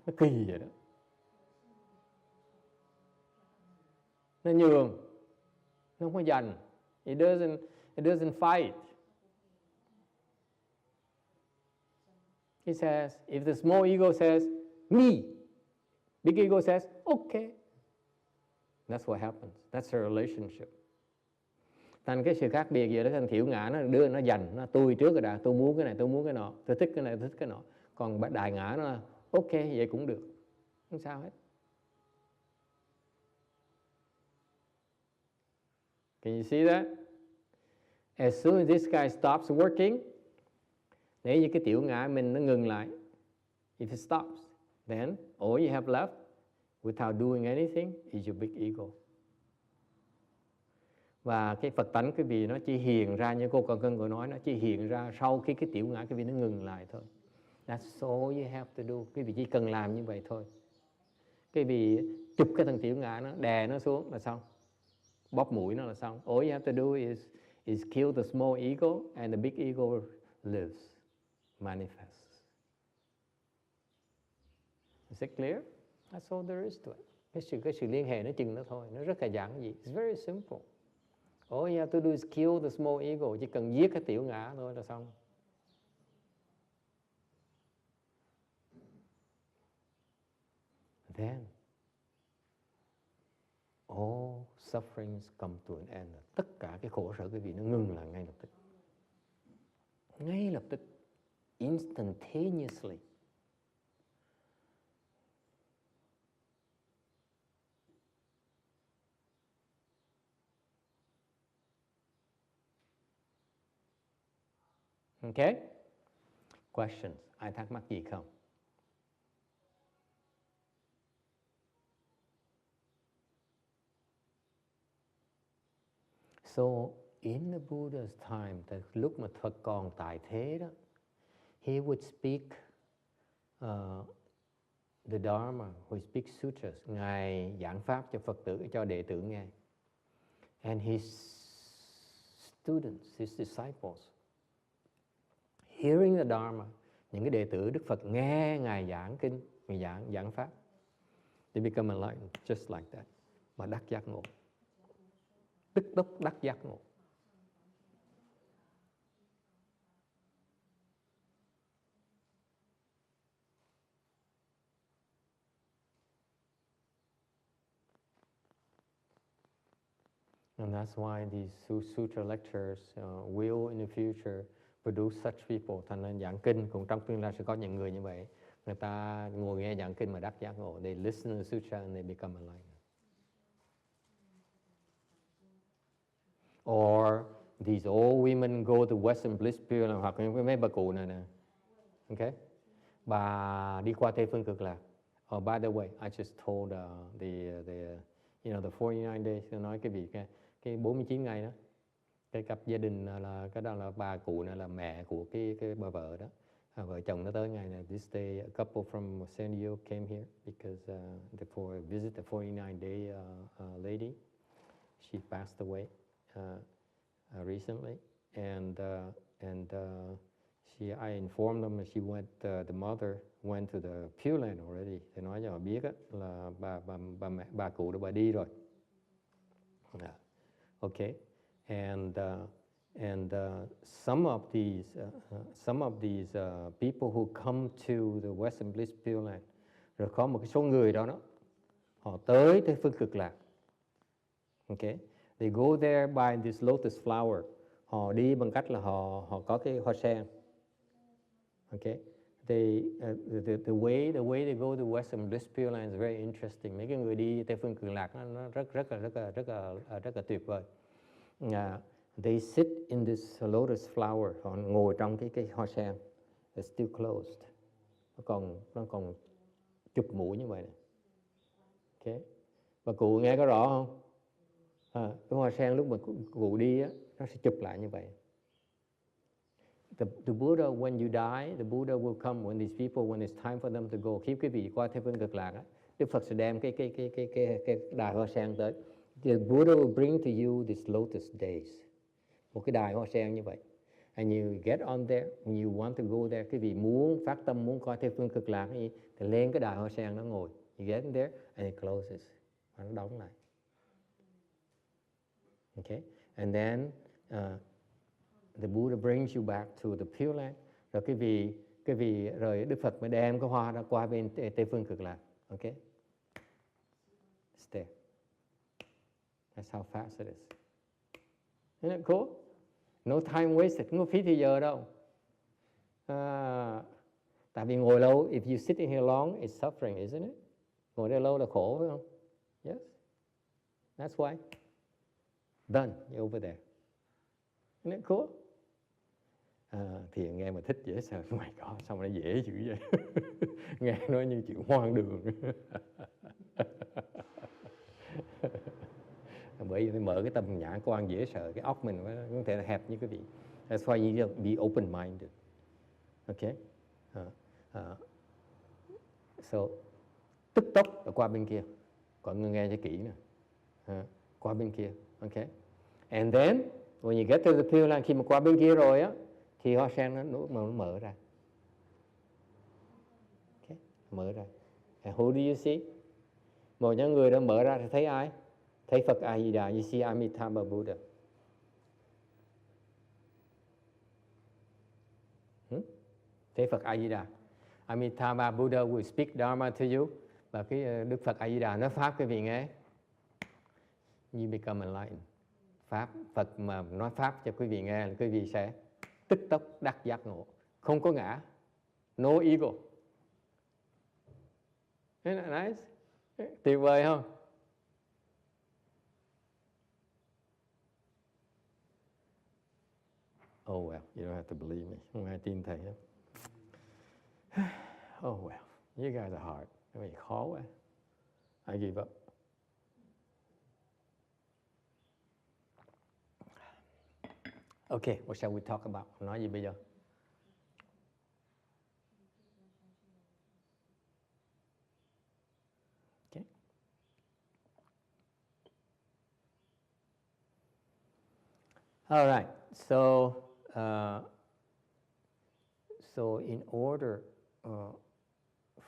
Nó kỳ vậy đó. Nó nhường. Nó không có giành. It doesn't fight. It says, if the small ego says, me, big ego says, okay. That's what happens. That's a relationship. Thành cái sự khác biệt vậy đó, thành thiểu ngã nó đưa nó giành, nó tôi trước rồi đã, tôi muốn cái này, tôi muốn cái nọ, tôi thích cái này, tôi thích cái nọ. Còn đại ngã nó là, ok, vậy cũng được. Không sao hết. Can you see that? As soon as this guy stops working, nếu như cái tiểu ngã mình nó ngừng lại, if it stops, then all you have left without doing anything is your big ego. Và cái Phật tánh quý vị nó chỉ hiện ra, như cô Cần Cân vừa nói, nó chỉ hiện ra sau khi cái tiểu ngã quý vị nó ngừng lại thôi. That's all you have to do. Quý vị chỉ cần làm như vậy thôi. Quý vị chụp cái thằng tiểu ngã nó, đè nó xuống là xong. Bóp mũi nó là xong. All you have to do is kill the small ego and the big ego lives, manifests. Is it clear? That's all there is to it. Cái sự liên hệ nó chừng đó thôi. Nó rất là giản dị. It's very simple. All you have to do is kill the small ego. Chỉ cần giết cái tiểu ngã thôi là xong. Then all sufferings come to an end. Tất cả cái khổ sở quý vị nó ngừng lại ngay lập tức. Ngay lập tức. Instantaneously. Okay? Questions? Ai thắc mắc gì không? So, in the Buddha's time, từ lúc mà Phật còn tại thế đó, he would speak the Dharma, he speaks sutras. Ngài giảng pháp cho Phật tử, cho đệ tử nghe. And his students, his disciples, hearing the Dharma, những cái đệ tử Đức Phật nghe Ngài giảng kinh, Ngài giảng pháp, they become enlightened just like that, mà đắc giác ngộ, tức tốc đắc giác ngộ. And that's why these sutra lectures will in the future produce such people. Thành nên giảng kinh cũng trong tương lai sẽ có những người như vậy. Người ta ngồi nghe giảng kinh mà đắc giác ngộ. They listen to the sutra and they become enlightened. Or these old women go to Western Bliss Pure, hoặc mấy bà cụ này nè. Okay? Bà đi qua Tây Phương Cực Lạc. Oh, by the way, I just told the 49 days, tôi nói cái việc cái 49 ngày đó, cái cặp gia đình là cái đó là bà cụ này là mẹ của cái bà vợ đó, vợ chồng nó tới ngày này. This day a couple from San Diego came here because for visit the 49 day lady. She passed away recently, and I informed them that she went. The mother went to the Pure Land already. Thì nói cho họ biết á, là bà cụ đã bà đi rồi. Okay, and some of these people who come to the Western Bliss Pure Land, rồi có một cái số người đó họ tới Tây Phương Cực Lạc. Okay, they go there by this lotus flower. Họ đi bằng cách là họ có cái hoa sen. Okay, the way they go to Western Bliss Pure Land is very interesting. Mấy cái người đi Tây Phương Cực Lạc nó rất là tuyệt vời. They sit in this lotus flower. Họ ngồi trong cái hoa sen. It's still closed. Nó còn chụp mũi như vậy này. Okay, và cụ nghe có rõ không? Cái hoa sen lúc mà cụ đi á, nó sẽ chụp lại như vậy. The Buddha, when you die, the Buddha will come when these people, when it's time for them to go. Khi quý vị qua Tây Phương Cực Lạc á, Đức Phật sẽ đem cái đài hoa sen tới. The Buddha will bring to you this lotus days. Một cái đài hoa sen như vậy. And you get on there, when you want to go there, quý vị muốn phát tâm muốn coi Tây Phương Cực Lạc thì lên cái đài hoa sen nó ngồi. You get in there and it closes. Và nó đóng lại. Okay, and then the Buddha brings you back to the Pure Land. Rồi cái vị rồi Đức Phật mới đem cái hoa ra qua bên Tây Phương Cực Lạc. Okay, it's there. That's how fast it is. Isn't it cool? No time wasted, không có phí thời giờ đâu. Tại vì ngồi lâu, if you sit in here long, it's suffering, isn't it? Ngồi đây lâu là khổ phải không? Yes. That's why. Done, you're over there. Isn't it cool? Thì nghe mà thích dễ sợ. Oh my God, sao mà nó dễ dữ vậy? Nghe nó như chuyện hoang đường. Bởi vì phải mở cái tâm nhãn quan dễ sợ. Cái óc mình có thể là hẹp như cái vị. That's why you need to be open-minded. Okay? So, tức tốc là qua bên kia. Còn người nghe cho kỹ nè. Qua bên kia. Okay? And then, when you get to the Pure Land, khi mà qua bên kia rồi á, thì hoa sen nó mở ra. Okay? Mở ra. And who do you see? Một những người đó mở ra thì thấy ai? Thấy Phật A-di-đà. You see Amitabha Buddha. Thấy Phật A-di-đà. Amitabha Buddha will speak Dharma to you. Và cái Đức Phật A-di-đà nói pháp quý vị nghe. You become enlightened. Phật mà nói pháp cho quý vị nghe là quý vị sẽ tức tốc đắc giác ngộ. Không có ngã. No ego. Isn't that nice? Tuyệt vời không? Oh well, you don't have to believe me. Không ai tin thầy hết. Oh well, you guys are hard. Cái này khó quá. I give up. Okay, what shall we talk about? Nói gì bây giờ? Okay. All right. So in order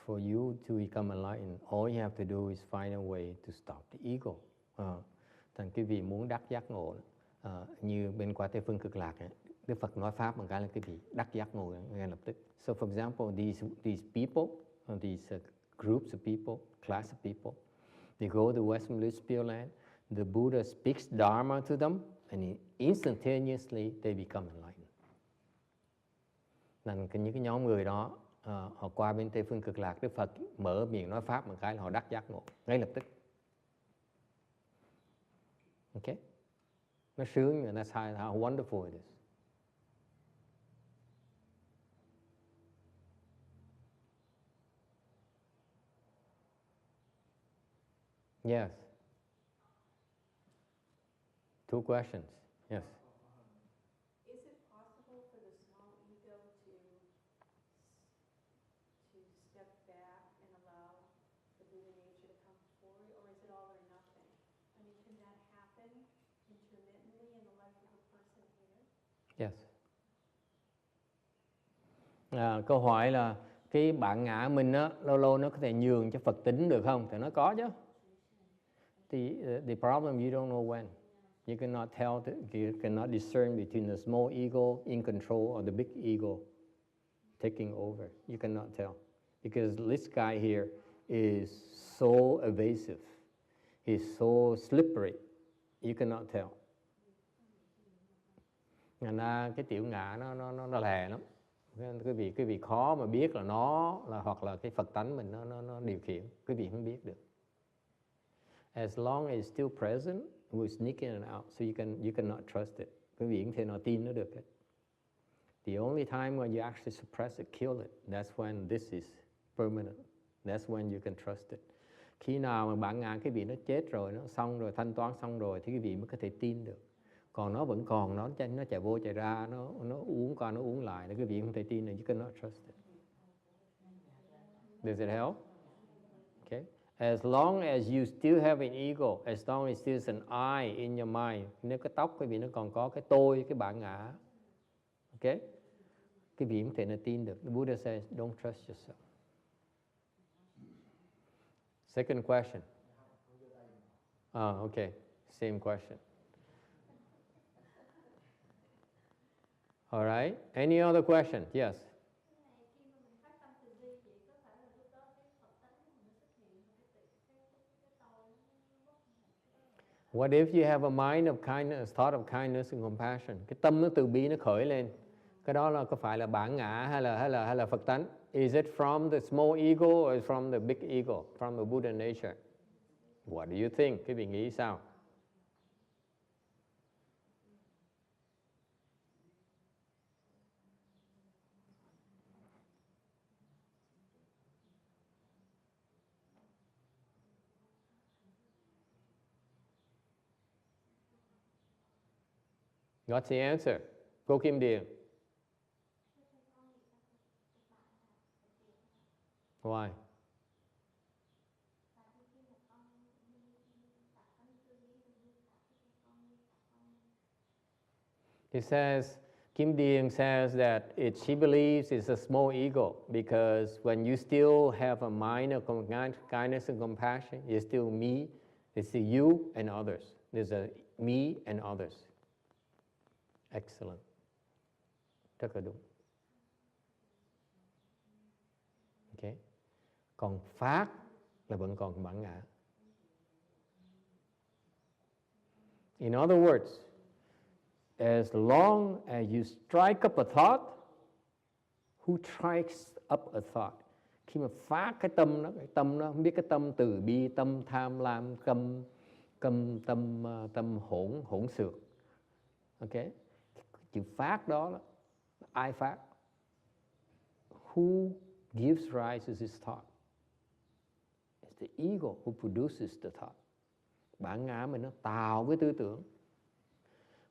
for you to become enlightened, all you have to do is find a way to stop the ego. Thành quý vị muốn đắc giác ngộ, như bên quả Tây Phương Cực Lạc ấy, Đức Phật nói pháp một cái là quý vị đắc giác ngộ ngay lập tức. So for example, these people, these groups of people, class of people, they go to Western Bliss Pure Land. The Buddha speaks Dharma to them, and instantaneously they become enlightened. Nên những cái nhóm người đó, họ qua bên Tây Phương Cực Lạc, Đức Phật mở miệng nói pháp một cái là họ đắc giác ngộ ngay lập tức. Okay? Nó sướng, and that's how wonderful it is. Yes. 2 questions. Yes. Is it possible for the small ego to step back and allow the Buddha nature to come forward, or is it all or nothing? I mean, can that happen intermittently in the life of a person here? Yes. Câu hỏi là cái bản ngã mình á, lâu lâu nó có thể nhường cho Phật tính được không? Thì nó có chứ. The problem, you don't know when. You cannot tell, you cannot discern between the small ego in control or the big ego taking over. You cannot tell. Because this guy here is so evasive. He's so slippery. You cannot tell. Thành ra cái tiểu ngã nó lè lắm. Quý vị khó mà biết là nó là hoặc là cái Phật tánh mình nó điều khiển. Quý vị không biết được. As long as it's still present, we're sneaking it out, so you cannot trust it. Quý vị không thể nào tin nó được. The only time when you actually suppress it, kill it, that's when this is permanent. That's when you can trust it. Khi nào mà bản ngã quý vị nó chết rồi, nó xong rồi, thanh toán xong rồi, thì quý vị mới có thể tin được. Còn nó vẫn còn, nó chạy vô chạy ra, nó uống qua nó uống lại, thì quý vị không thể tin được. You cannot trust it. Does it help? Okay. As long as you still have an ego, as long as there's an I in your mind, nếu cái tóc quý vị nó còn có cái tôi, cái bản ngã, okay, quý vị không thể nào tin được. The Buddha says, don't trust yourself. Second question. Okay, same question. All right. Any other question? Yes. What if you have a mind of kindness, thought of kindness and compassion? Cái tâm nó từ bi nó khởi lên. Cái đó là có phải là bản ngã hay là Phật tánh? Is it from the small ego or from the big ego, from the Buddha nature? What do you think? Quý vị nghĩ sao? What's the answer? Cô Kim Điền. Why? He says, Kim Điền says that she believes it's a small ego because when you still have a mind of kindness and compassion, it's still me, it's the you and others. There's a me and others. Excellent. Rất là đúng. Okay. Còn phát là vẫn còn bản ngã. In other words, as long as you strike up a thought, who strikes up a thought? Khi mà phát cái tâm nó không biết cái tâm từ bi, tâm tham lam, tâm hỗn xược. Okay? Chữ phát đó là ai phát? Who gives rise to this thought? It's the ego who produces the thought. Bản ngã mình nó tạo cái tư tưởng.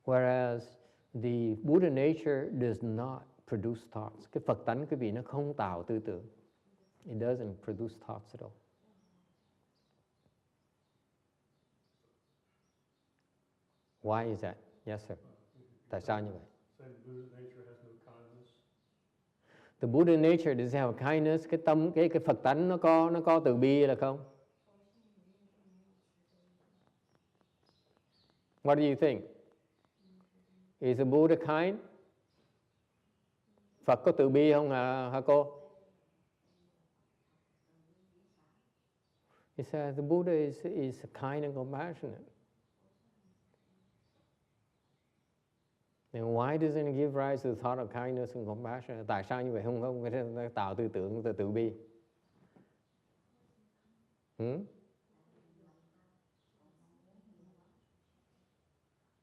Whereas the Buddha nature does not produce thoughts. Cái Phật tánh quý vị nó không tạo tư tưởng. It doesn't produce thoughts at all. Why is that? Yes, sir. Tại sao như vậy? The Buddha nature does have kindness. Cái tâm, cái Phật tánh nó có từ bi là không? What do you think? Is the Buddha kind? Phật có từ bi không hả cô? He said the Buddha is kind and compassionate. Then why doesn't it give rise to the thought of kindness and compassion? Tại sao như vậy không tạo tư tưởng từ bi?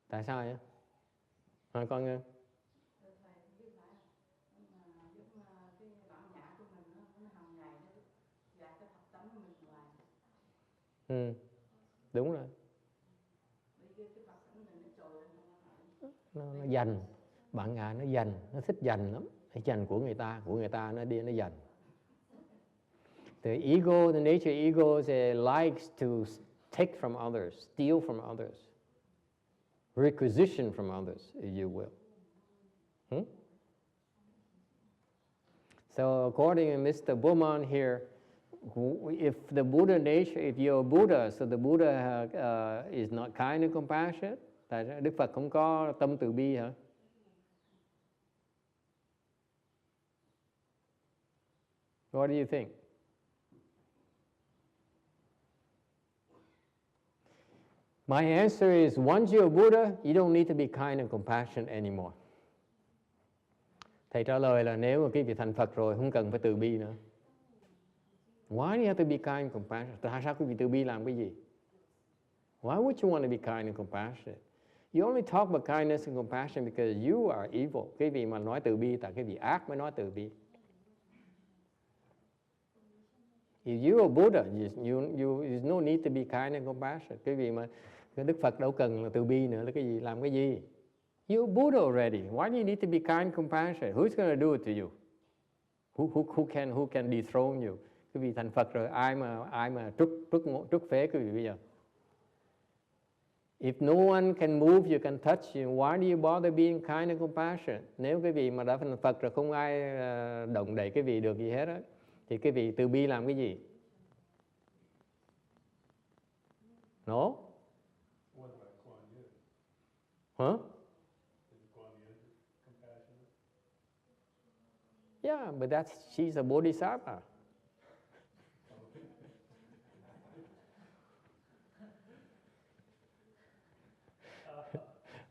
Tại sao vậy? Con nghe. Đúng rồi. Nó dành, bạn ngà nó dành, nó thích dành lắm, nó dành của người ta nó đi nó dành. The ego, the nature ego likes to take from others, steal from others, requisition from others, if you will. So according to Mr. Burman here, if the Buddha nature, if you're a Buddha, so the Buddha is not kind and compassionate. Tại sao Đức Phật không có tâm từ bi hả? What do you think? My answer is, once you're a Buddha, you don't need to be kind and compassionate anymore. Thầy trả lời là nếu mà quý vị thành Phật rồi, không cần phải từ bi nữa. Why do you have to be kind and compassionate? Tại sao quý vị từ bi làm cái gì? Why would you want to be kind and compassionate? You only talk about kindness and compassion because you are evil. Cái vị mà nói từ bi, tại cái vị ác mới nói từ bi. If you are Buddha, there's no need to be kind and compassionate. Cái vị mà Đức Phật đâu cần là từ bi nữa là cái gì? Làm cái gì? You're Buddha already. Why do you need to be kind and compassionate? Who's going to do it to you? Who can dethrone you? Cái vị thành Phật rồi, ai mà trút phế cái vị bây giờ? If no one can move you, can touch you, why do you bother being kind and compassionate? Nếu cái vị mà đã thành Phật rồi không ai động đậy cái vị được gì hết á, thì cái vị từ bi làm cái gì? No? Huh? Yeah, but she's a bodhisattva.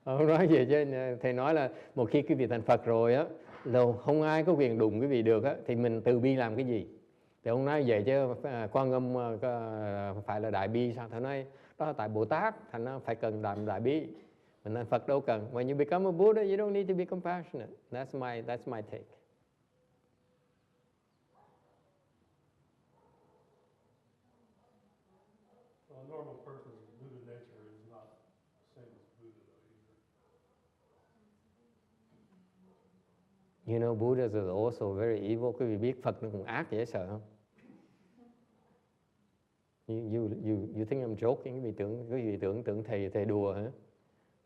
Ông nói về chứ thầy nói là một khi cái vị thành Phật rồi á, là không ai có quyền đụng cái vị được á, thì mình từ bi làm cái gì? Thì ông nói về chứ Quan Âm phải là đại bi sao? Thầy nói đó là tại Bồ Tát, thành nó phải cần làm đại bi. Mình thành Phật đâu cần. When you become a Buddha, you don't need to be compassionate. That's my take. Well, a normal person's Buddha nature is not the same as Buddha though either. You know, Buddhas are also very evil. Quý vị biết Phật nó cũng ác dễ sợ không? You think I'm joking? Quý vị tưởng thầy đùa hả?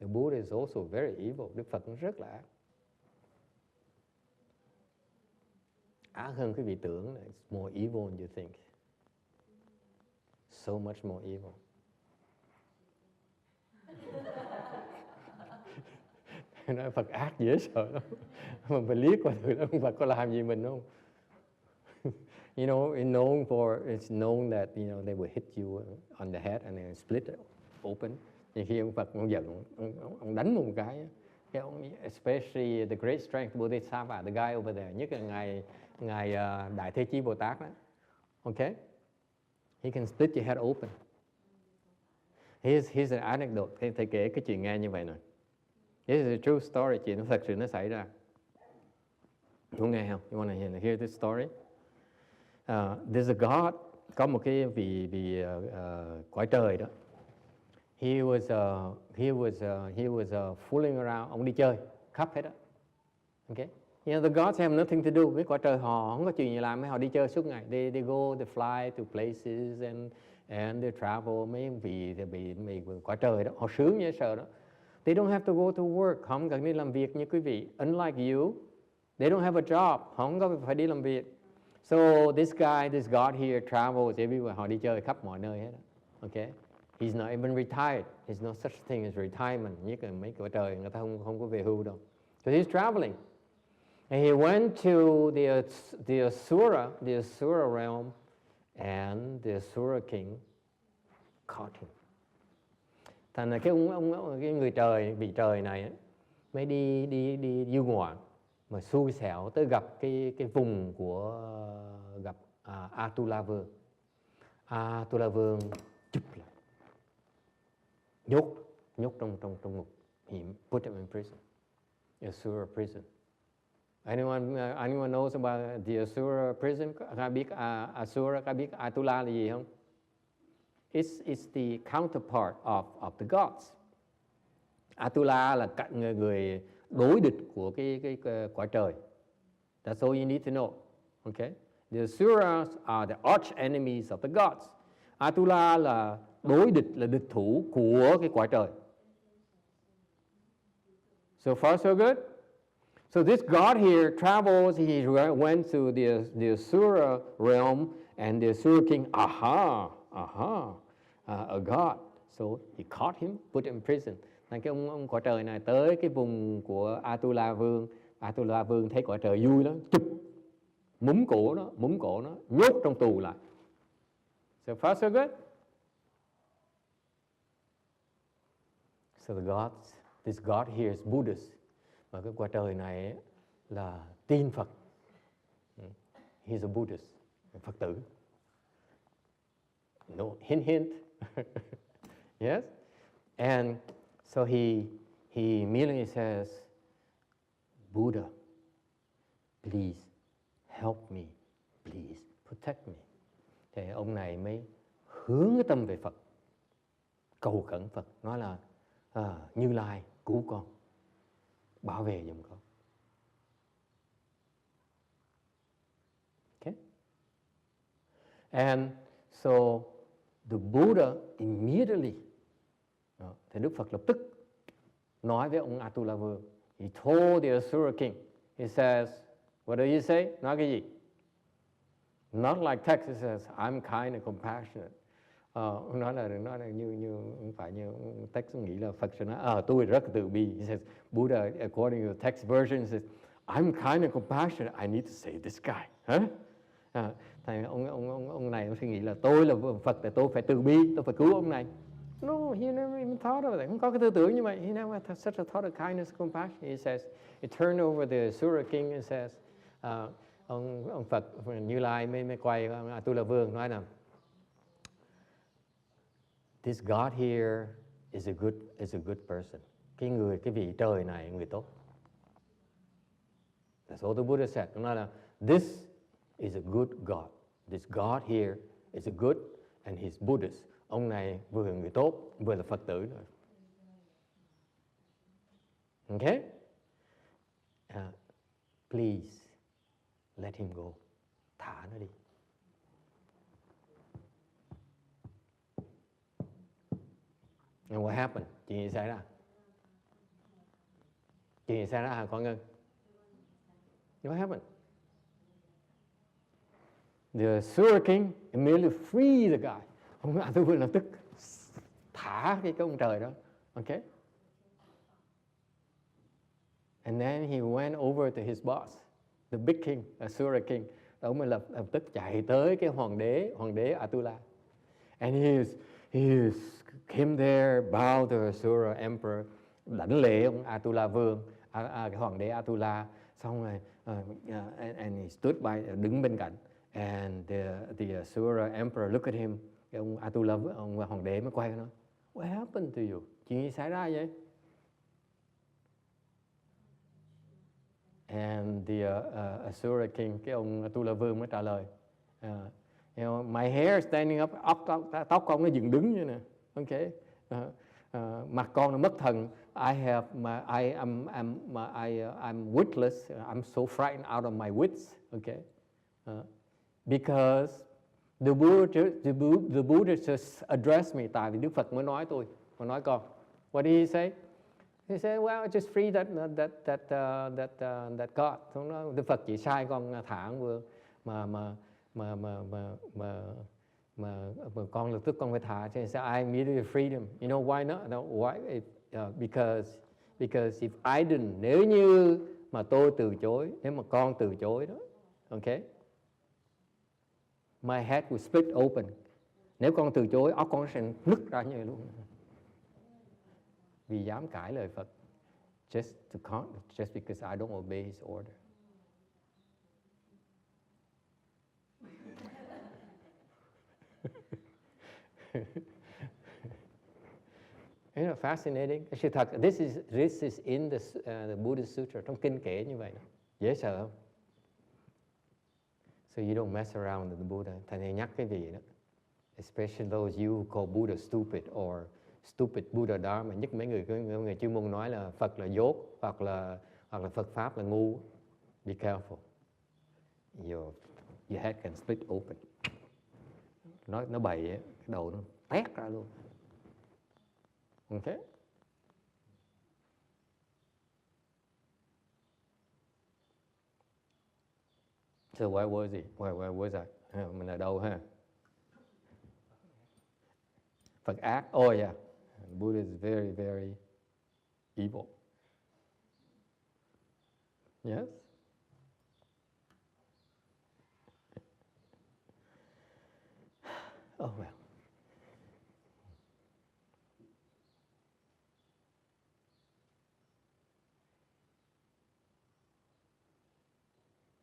The Buddha is also very evil. Đức Phật cũng rất là ác. Ác hơn quý vị tưởng. It's more evil than you think. So much more evil. Nói Phật ác dễ sợ lắm. Mà mình liếc qua thử Phật có làm gì mình không? You know, it's known that they will hit you on the head and then split it open. Thì khi ông Phật ông giận, ông đánh một cái ông, especially the great strength Bodhisattva, the guy over there, nhất là ngài Đại Thế Chí Bồ Tát đó. Okay? He can split your head open. Here's an anecdote. Thầy kể cái chuyện nghe như vậy nè. This is a true story, chuyện nó thật sự nó xảy ra. Muốn nghe không? You want to hear this story? There's a God, có một cái vị cõi trời đó. He was fooling around, ông đi chơi khắp hết đó. Okay? You know, the gods have nothing to do với cõi trời, họ không có chuyện gì làm, họ đi chơi suốt ngày. They go, they fly to places and they travel. Mấy vị cõi trời đó, họ sướng như sợ đó. They don't have to go to work, họ không cần đi làm việc như quý vị. Unlike you, they don't have a job, họ không có phải đi làm việc. So this God here travels everywhere, họ đi chơi khắp mọi nơi hết đó. Okay? He's not even retired. There's no such thing as retirement. Nhất là mấy cõi trời người ta không có về hưu đâu. So he's traveling. And he went to the Asura realm, and the Asura king caught him. Thành là cái người trời, vị trời này mới đi du ngoạn mà xui xẻo tới gặp cái vùng của gặp Atula vương. Atula vương chụp lại, nhốt trong ngục, put him in prison, Asura prison. Anyone knows about the Asura prison? Ai biết Asura, ai biết Atula là gì không? It's the counterpart of the gods. Atula là người đối địch của cái cõi trời. That's all you need to know. Okay? The Asuras are the arch enemies of the gods. Atula là đối địch, là địch thủ của cái cõi trời. So far so good. So this God here travels, he went to the Asura realm, and the Asura king, a God. So he caught him, put him in prison. Cái ông cõi trời này tới cái vùng của Atula vương thấy cõi trời vui lắm, chụp, múm cổ nó, nhốt trong tù lại. So far so good. So this God here is Buddhist. Mà cái cõi trời này là tin Phật. He's a Buddhist, Phật tử. No, hint. Yes? And so he immediately says, Buddha, please help me, please protect me. Thì ông này mới hướng cái tâm về Phật, cầu khẩn Phật, nói là Như Lai cứu con, bảo vệ giùm con. Okay? And so the Buddha immediately, thì Đức Phật lập tức nói với ông Atula vương. He told the Asura king, he says, what do you say? Nói cái gì? Not like text, it says, I'm kind and compassionate. Ông nói là đừng nói là như không phải như text nghĩ là Phật sẽ nói tôi rất từ bi. He says, Buddha, according to the text version, says, I'm kind and compassionate. I need to save this guy. Thì ông này ông suy nghĩ là tôi là Phật thì tôi phải từ bi, tôi phải cứu ông này. No, he never even thought of it. Không có cái tư tưởng như vậy. He never had such a thought of kindness and compassion. He says, he turned over the Asura king and says, ông Phật Như Lai mới quay Atula vương nói là, this God here is a good person. Cái vị trời này người tốt. That's all the Buddha said. Ông nói là this is a good God. This God here is a good and he's Buddhist. Ông này vừa là người tốt, vừa là Phật tử rồi. Okay? Please let him go. Thả nó đi. And what happened? Chuyện gì xảy ra? Chuyện gì xảy ra hả con Ngân? What happened? The Asura king immediately freed the guy. Ông Atula vương lập tức thả cái ông trời đó. Okay? And then he went over to his boss, the big king, Asura king. Ông mới lập tức chạy tới cái hoàng đế Atula. And he came there, bowed to Asura emperor, đảnh lễ ông Atula vương, cái hoàng đế Atula. Xong rồi, and he stood by, đứng bên cạnh. And the Asura emperor looked at him. Cái ông Atula, ông hoàng đế mới quay nói, what happened to you? Chuyện gì xảy ra vậy? And the Asura King, cái ông Tu La Vương mới trả lời, my hair standing up, tóc con nó dựng đứng như nè, okay. Mặt con nó mất thần. I'm witless. I'm so frightened out of my wits. Okay, because the Buddha just addressed me. Tại vì Đức Phật mới nói tôi, mới nói con. What did he say? He said, well, just free that God. Đức Phật chỉ sai con thả ông Vương mà con lập tức con phải thả. Cho nên I immediately freed him. You know why not? No, why? Because if I didn't, nếu như mà tôi từ chối, nếu mà con từ chối đó, okay, my head will split open. Nếu con từ chối, óc con sẽ nứt ra như vậy luôn. Vì dám cãi lời Phật, just because I don't obey his order. You know, fascinating. Sự thật, this is in the Buddhist Sutra, trong kinh kể như vậy. Dễ sợ không? So you don't mess around with the Buddha. Thầy này nhắc cái gì đó. Especially those you who call Buddha stupid or stupid Buddha Dharma. Nhất mấy người chuyên môn nói là Phật là dốt hoặc là Phật Pháp là ngu. Be careful. Your head can split open. Nó bậy, cái đầu nó tét ra luôn. Okay? So where was he? Where was I? Mình ở đâu ha? Phật ác. Oh yeah. Buddha is very, very evil. Yes? Oh well.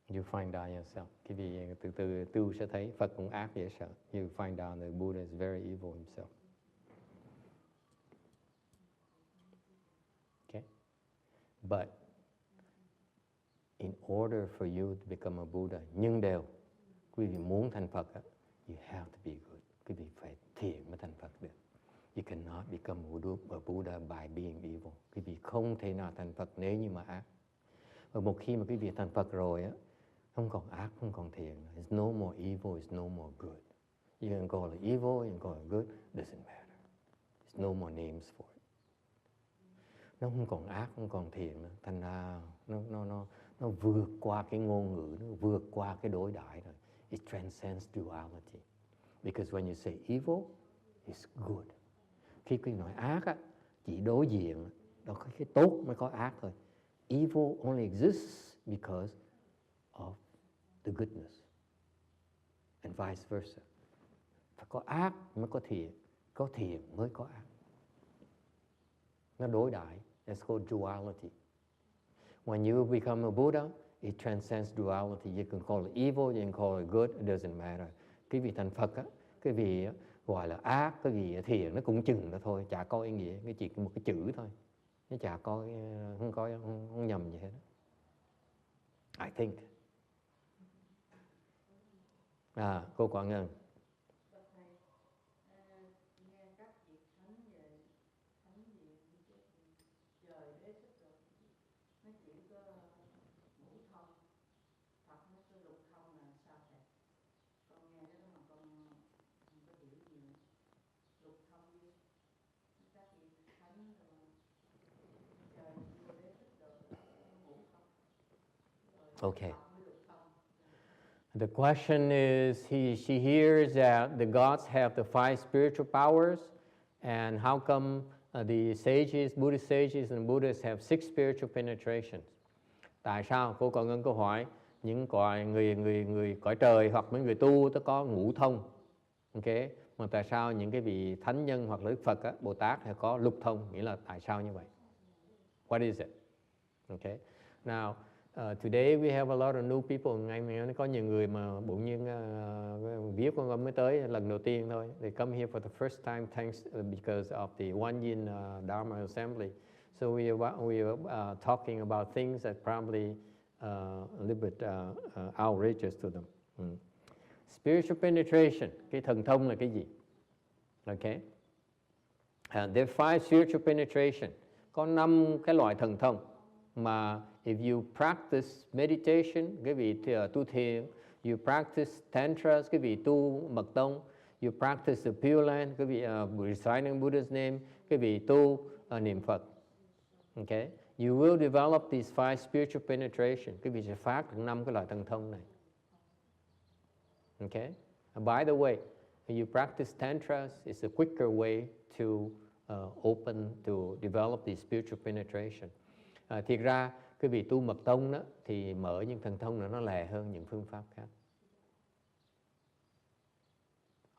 You find out yourself. Cái gì từ từ tu sẽ thấy Phật cũng ác dễ sợ. You find out that Buddha is very evil himself. Okay? But in order for you to become a Buddha, nhưng đều quý vị muốn thành Phật, you have to be good. Quý vị phải thiện mới thành Phật được. You cannot become a Buddha by being evil. Quý vị không thể nào thành Phật nếu như mà ác. Và một khi mà quý vị thành Phật rồi á, không còn ác, không còn thiện. It's no more evil, it's no more good. You can call it evil, you can call it good, doesn't matter. There's no more names for it. Nó không còn ác, không còn thiện nữa. Thành ra nó vượt qua cái ngôn ngữ, nó vượt qua cái đối đãi rồi. It transcends duality. Because when you say evil, it's good. Khi quý nói ác á, chỉ đối diện, đó cái tốt mới có ác thôi. Evil only exists because of the goodness. And vice versa. Phải có ác mới có thiện mới có ác. Nó đối đãi. That's called duality. When you become a Buddha, it transcends duality. You can call it evil, you can call it good, it doesn't matter. Cái vị thành Phật á, cái vị gọi là ác, cái vị thiện nó cũng chừng đó thôi, chả có ý nghĩa, cái chỉ một cái chữ thôi. Nó chả có không nhầm gì hết. I think. Cô Quảng Ngân. Okay. The question is, she hears that the gods have the 5 spiritual powers, and how come the sages, Buddhist sages and Buddhists have 6 spiritual penetrations? Tại sao? Cô còn ngân câu hỏi, những người cõi trời hoặc mấy người tu nó có ngũ thông, okay? Mà tại sao những cái vị thánh nhân hoặc là Đức Phật, Bồ Tát thì có lục thông? Nghĩa là tại sao như vậy? What is it? Okay. Now, today we have a lot of new people. Ngày nay có nhiều người mà bỗng nhiên viết con mới tới lần đầu tiên thôi. They come here for the first time thanks because of the One Yin Dharma Assembly. So we are talking about things that probably a little bit outrageous to them. Spiritual penetration, cái thần thông là cái gì? Okay. There are 5 spiritual penetration. Có 5 cái loại thần thông mà if you practice meditation, cái vị tu thiền, you practice tantras, cái vị tu mật tông, you practice the Pure Land, cái vị reciting Buddha's name, cái vị tu niệm Phật. Okay. You will develop these 5 spiritual penetration. Cái vị sẽ phát được 5 cái loại thần thông này. Okay. And by the way, when you practice tantras, it's a quicker way to open to develop the spiritual penetration. Thiệt ra cái vị tu mật tông đó thì mở những thần thông nó lẹ hơn những phương pháp khác.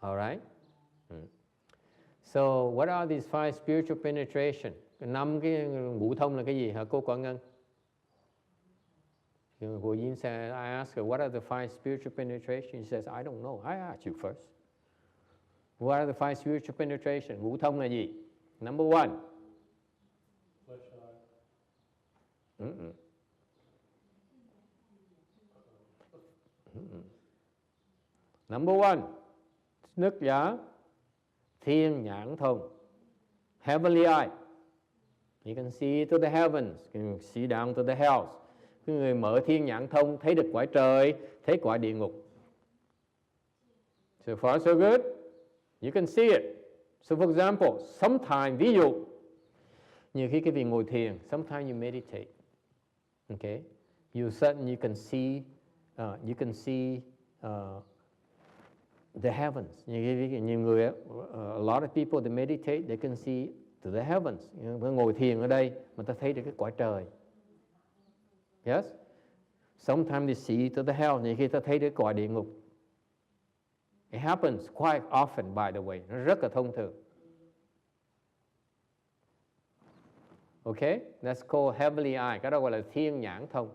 Alright. So what are these 5 spiritual penetration? 5 cái ngũ thông là cái gì hả cô Quảng Ngân? Cô Yến said, I asked her, what are the 5 spiritual penetration? She says, I don't know. I asked you first. What are the 5 spiritual penetration? Ngũ thông là gì? Number 1. Number 1. Nước giả thiên nhãn thông. Heavenly eye. You can see to the heavens. You can see down to the hells. Cái người mở thiên nhãn thông thấy được cõi trời, thấy cõi địa ngục. So far so good. You can see it. So for example, sometimes, ví dụ, nhiều khi cái vị ngồi thiền, sometimes you meditate. Okay? You can see the heavens. Nhiều người, a lot of people that meditate, they can see to the heavens. Ngồi thiền ở đây, mà ta thấy được cái cõi trời. Yes? Sometimes they see to the hell. Nhiều khi ta thấy được cõi địa ngục. It happens quite often, by the way. Nó rất là thông thường. Okay? That's called heavenly eye. Cái đó gọi là thiên nhãn thông.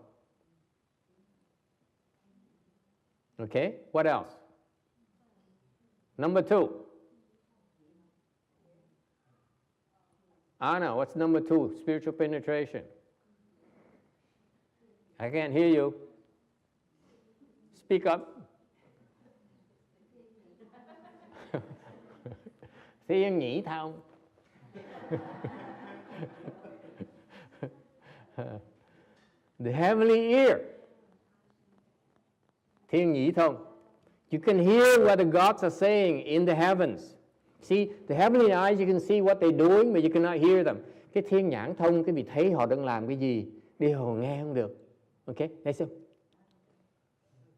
Okay? What else? Number 2. Anna, what's number 2? Spiritual penetration. I can't hear you. Speak up. Thiên nhĩ thông. The heavenly ear. Thiên nhĩ thông. You can hear what the gods are saying in the heavens. See, the heavenly eyes, you can see what they're doing, but you cannot hear them. Cái thiên nhãn thông, cái vị thấy họ đang làm cái gì, điều nghe không được. Okay, thấy chưa?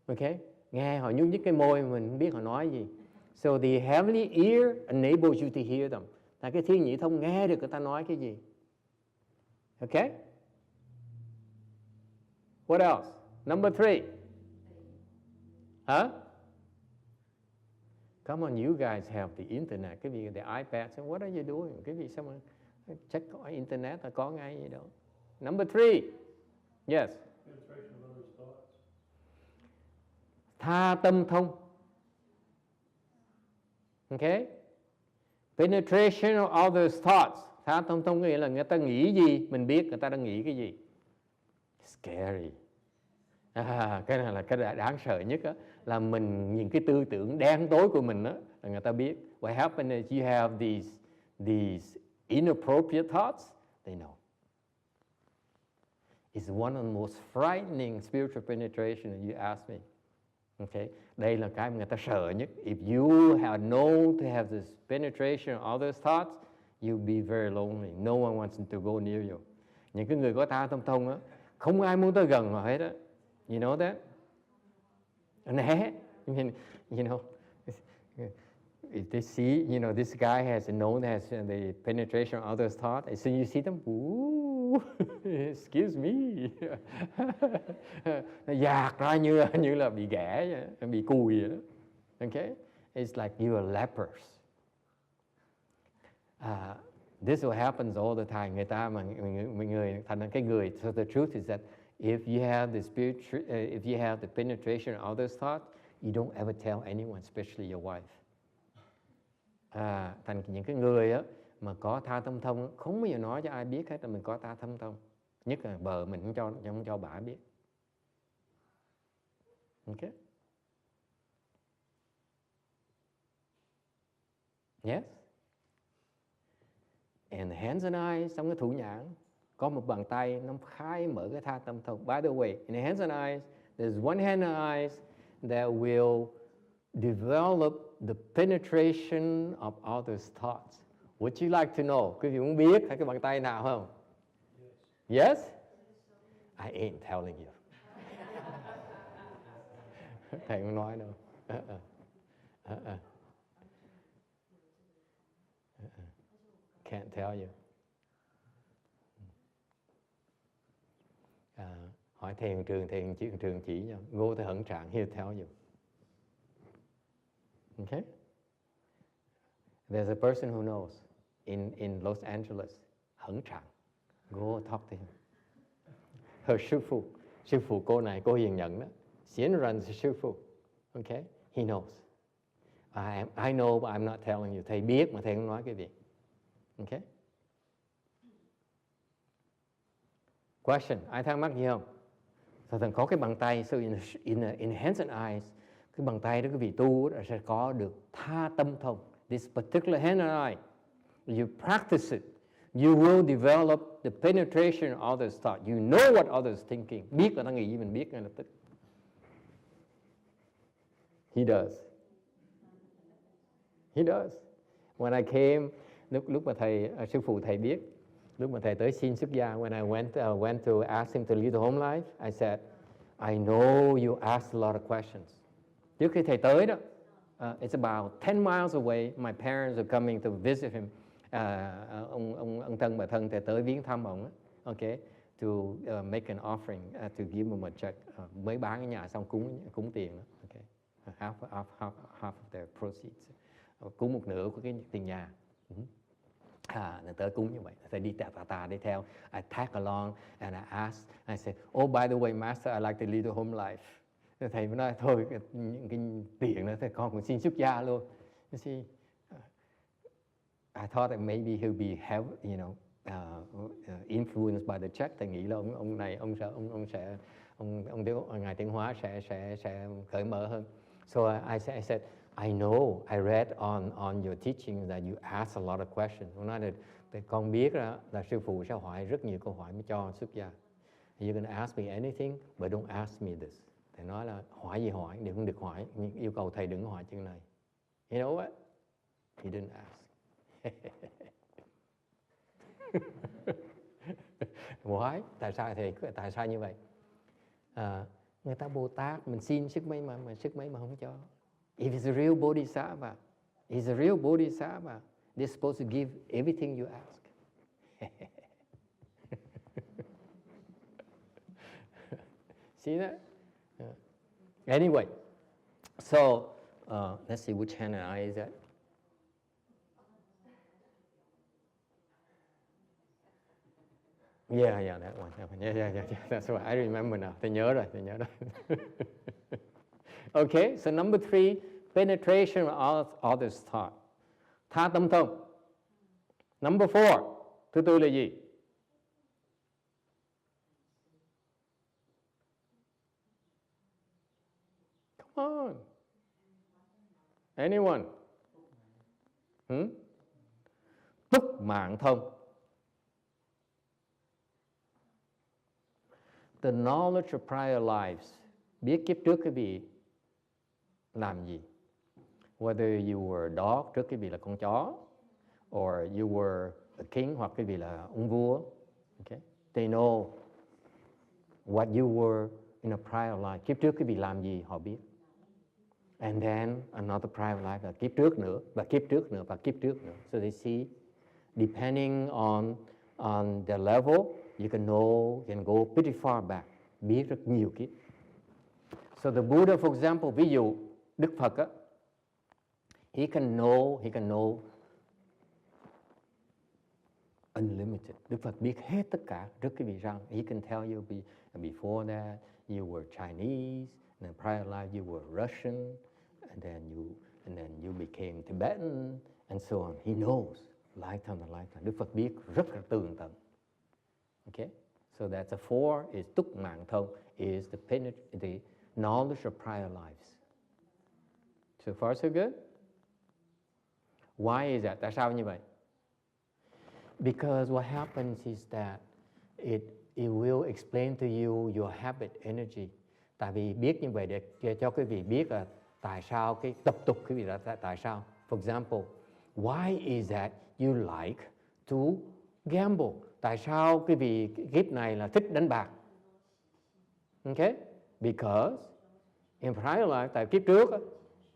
Okay, nghe họ nhúc nhích cái môi, mình không biết họ nói gì. So the heavenly ear enables you to hear them. Là cái thiên nhĩ thông nghe được người ta nói cái gì. Okay? What else? Number 3. Huh? Come on, you guys have the internet. Cái gì, the iPad. So what are you doing? Cái gì sao mà check internet là có ngay gì đâu. Number 3. Yes. Tha tâm thông. Okay? Penetration of others' thoughts. Tha tâm thông nghĩa là người ta nghĩ gì, mình biết người ta đang nghĩ cái gì. Scary. Cái này là cái đáng sợ nhất đó, là mình nhìn cái tư tưởng đen tối của mình đó, là người ta biết. What happens is you have these inappropriate thoughts, they know. It's one of the most frightening spiritual penetration that you ask me. Okay, đây là cái mà người ta sợ nhất. If you have known to have this penetration of others' thoughts, you'll be very lonely. No one wants to go near you. Những cái người có tha tâm thông á, không ai muốn tới gần họ hết á. You know that? Né. I mean, you know, if they see, you know, this guy has known has the penetration of others' thoughts. As soon as you see them, ooh, excuse me. Nó dạt ra như là bị ghẻ, bị cùi vậy đó. Okay? It's like you are lepers. This will happens all the time. Người ta mà người thành ra cái người. So the truth is that if you have the if you have the penetration of others' thoughts, you don't ever tell anyone, especially your wife. Thành những cái người á mà có tha tâm thông không bao giờ nói cho ai biết hết là mình có tha tâm thông. Nhất là vợ mình không cho bà biết. Okay? Yes? And the hands and eyes, trong cái thủ nhãn, có một bàn tay nó khai mở cái tha tâm thông. By the way, in the hands and eyes, there's one hand and eyes that will develop the penetration of others' thoughts. Would you like to know? Quý vị muốn biết cái bàn tay nào không? Yes? I ain't telling you. Thầy không nói đâu. Can't tell you. Hỏi thầy hiện trường chỉ nhau. Go to Hận Trạng, he'll tell you. Okay? There's a person who knows in Los Angeles, Hận Trạng. Go talk to him. Her sư phụ cô này, cô Hiền Nhận đó. Xiển Rần sư phụ. Okay? He knows. I know, but I'm not telling you. Thầy biết mà thầy không nói cái gì. Okay? Question. Ai thắc mắc gì không? Thần có cái bàn tay, so in hands and eyes, cái bàn tay đó cái vị tu đó sẽ có được tha tâm thông. This particular hand and eye, you practice it, you will develop the penetration of others' thought. You know what others thinking. Biết là nó nghĩ gì mình biết ngay lập tức. He does. He does. When I came, lúc mà thầy, sư phụ thầy biết, lúc mà thầy tới xin xuất gia, when I went to ask him to lead the home life, I said, I know you asked a lot of questions. Trước khi thầy tới đó, it's about 10 miles away, my parents are coming to visit him. Ông thân bà thân thầy tới viếng thăm ông, okay, to make an offering, to give him a check. Mới bán cái nhà xong cúng tiền đó, okay. Half of their proceeds. Cúng một nửa của cái tiền nhà. Nó tới cúng như vậy, thầy đi tà đi theo. I tag along and I asked, I said, oh by the way master, I like to lead a home life. Thầy mới nói thôi những cái tiền đó thầy con cũng xin xuất gia luôn. You see, I thought that maybe he'll be influenced by the check. Thầy nghĩ là ông này ngài Tiến Hóa sẽ cởi mở hơn. So I said, I know, I read on your teaching that you ask a lot of questions. Ông nói là con biết là sư phụ sẽ hỏi rất nhiều câu hỏi mới cho xuất gia. You're going to ask me anything, but don't ask me this. Thầy nói là hỏi gì hỏi, đừng không được hỏi, nhưng yêu cầu thầy đừng hỏi chuyện này. You know what? He didn't ask. Why? Tại sao như vậy? Người ta Bồ Tát, mình xin sức mấy mà sức mấy mà không cho. If he's a real bodhisattva, they're supposed to give everything you ask. See that? Anyway, so let's see which hand and eye is that. Yeah, that one. Yeah. That's right. I remember now. Tôi nhớ rồi. Okay, so number 3, penetration of others' thought. Tha tâm thông. Number 4, thứ tư là gì? Come on. Anyone? Túc mạng thông. The knowledge of prior lives. Biết kiếp trước cái vị làm gì. Whether you were a dog, trước cái vị là con chó, or you were a king, hoặc cái vị là ông vua. Okay? They know what you were in a prior life. Kiếp trước cái vị làm gì họ biết. And then another prior life là kiếp trước nữa, và kiếp trước nữa, và kiếp trước nữa. So they see, depending on the level, you can go pretty far back. Biết rất nhiều kiếp. So the Buddha, for example, ví dụ Đức Phật á, he can know unlimited. Đức Phật biết hết tất cả trước cái vị rằng. He can tell you before that you were Chinese, and then prior life you were Russian, and then you became Tibetan, and so on. He knows lifetime to lifetime. Đức Phật biết rất là tường tận. Okay, so that's a 4 is túc mạng thông, is knowledge of prior lives. So far so good. Why is that? Tại sao như vậy? Because what happens is that it will explain to you your habit energy. Tại vì biết như vậy để cho quý vị biết là tại sao cái tập tục quý vị là tại sao. For example, why is that you like to gamble? Tại sao quý vị kiếp này là thích đánh bạc? Okay? Because in prior life, tại kiếp trước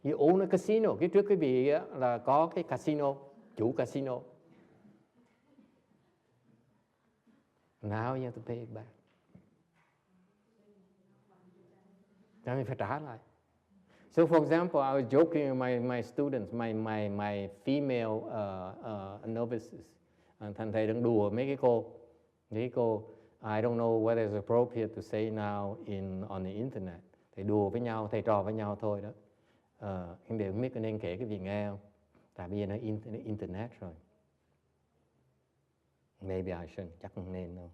you own a casino. Kiếp trước quý vị là có cái casino, chủ casino. Now you have to pay it back. Now you phải trả lại. So for example, I was joking with my students, my female novices. Thành thầy đang đùa mấy cái cô. I don't know whether it's appropriate to say now on the internet. Thầy đùa với nhau, thầy trò với nhau thôi đó. Em đều không biết nên kể cái gì nghe không? Tại bây giờ nó internet rồi. Maybe I shouldn't, chắc không nên đâu.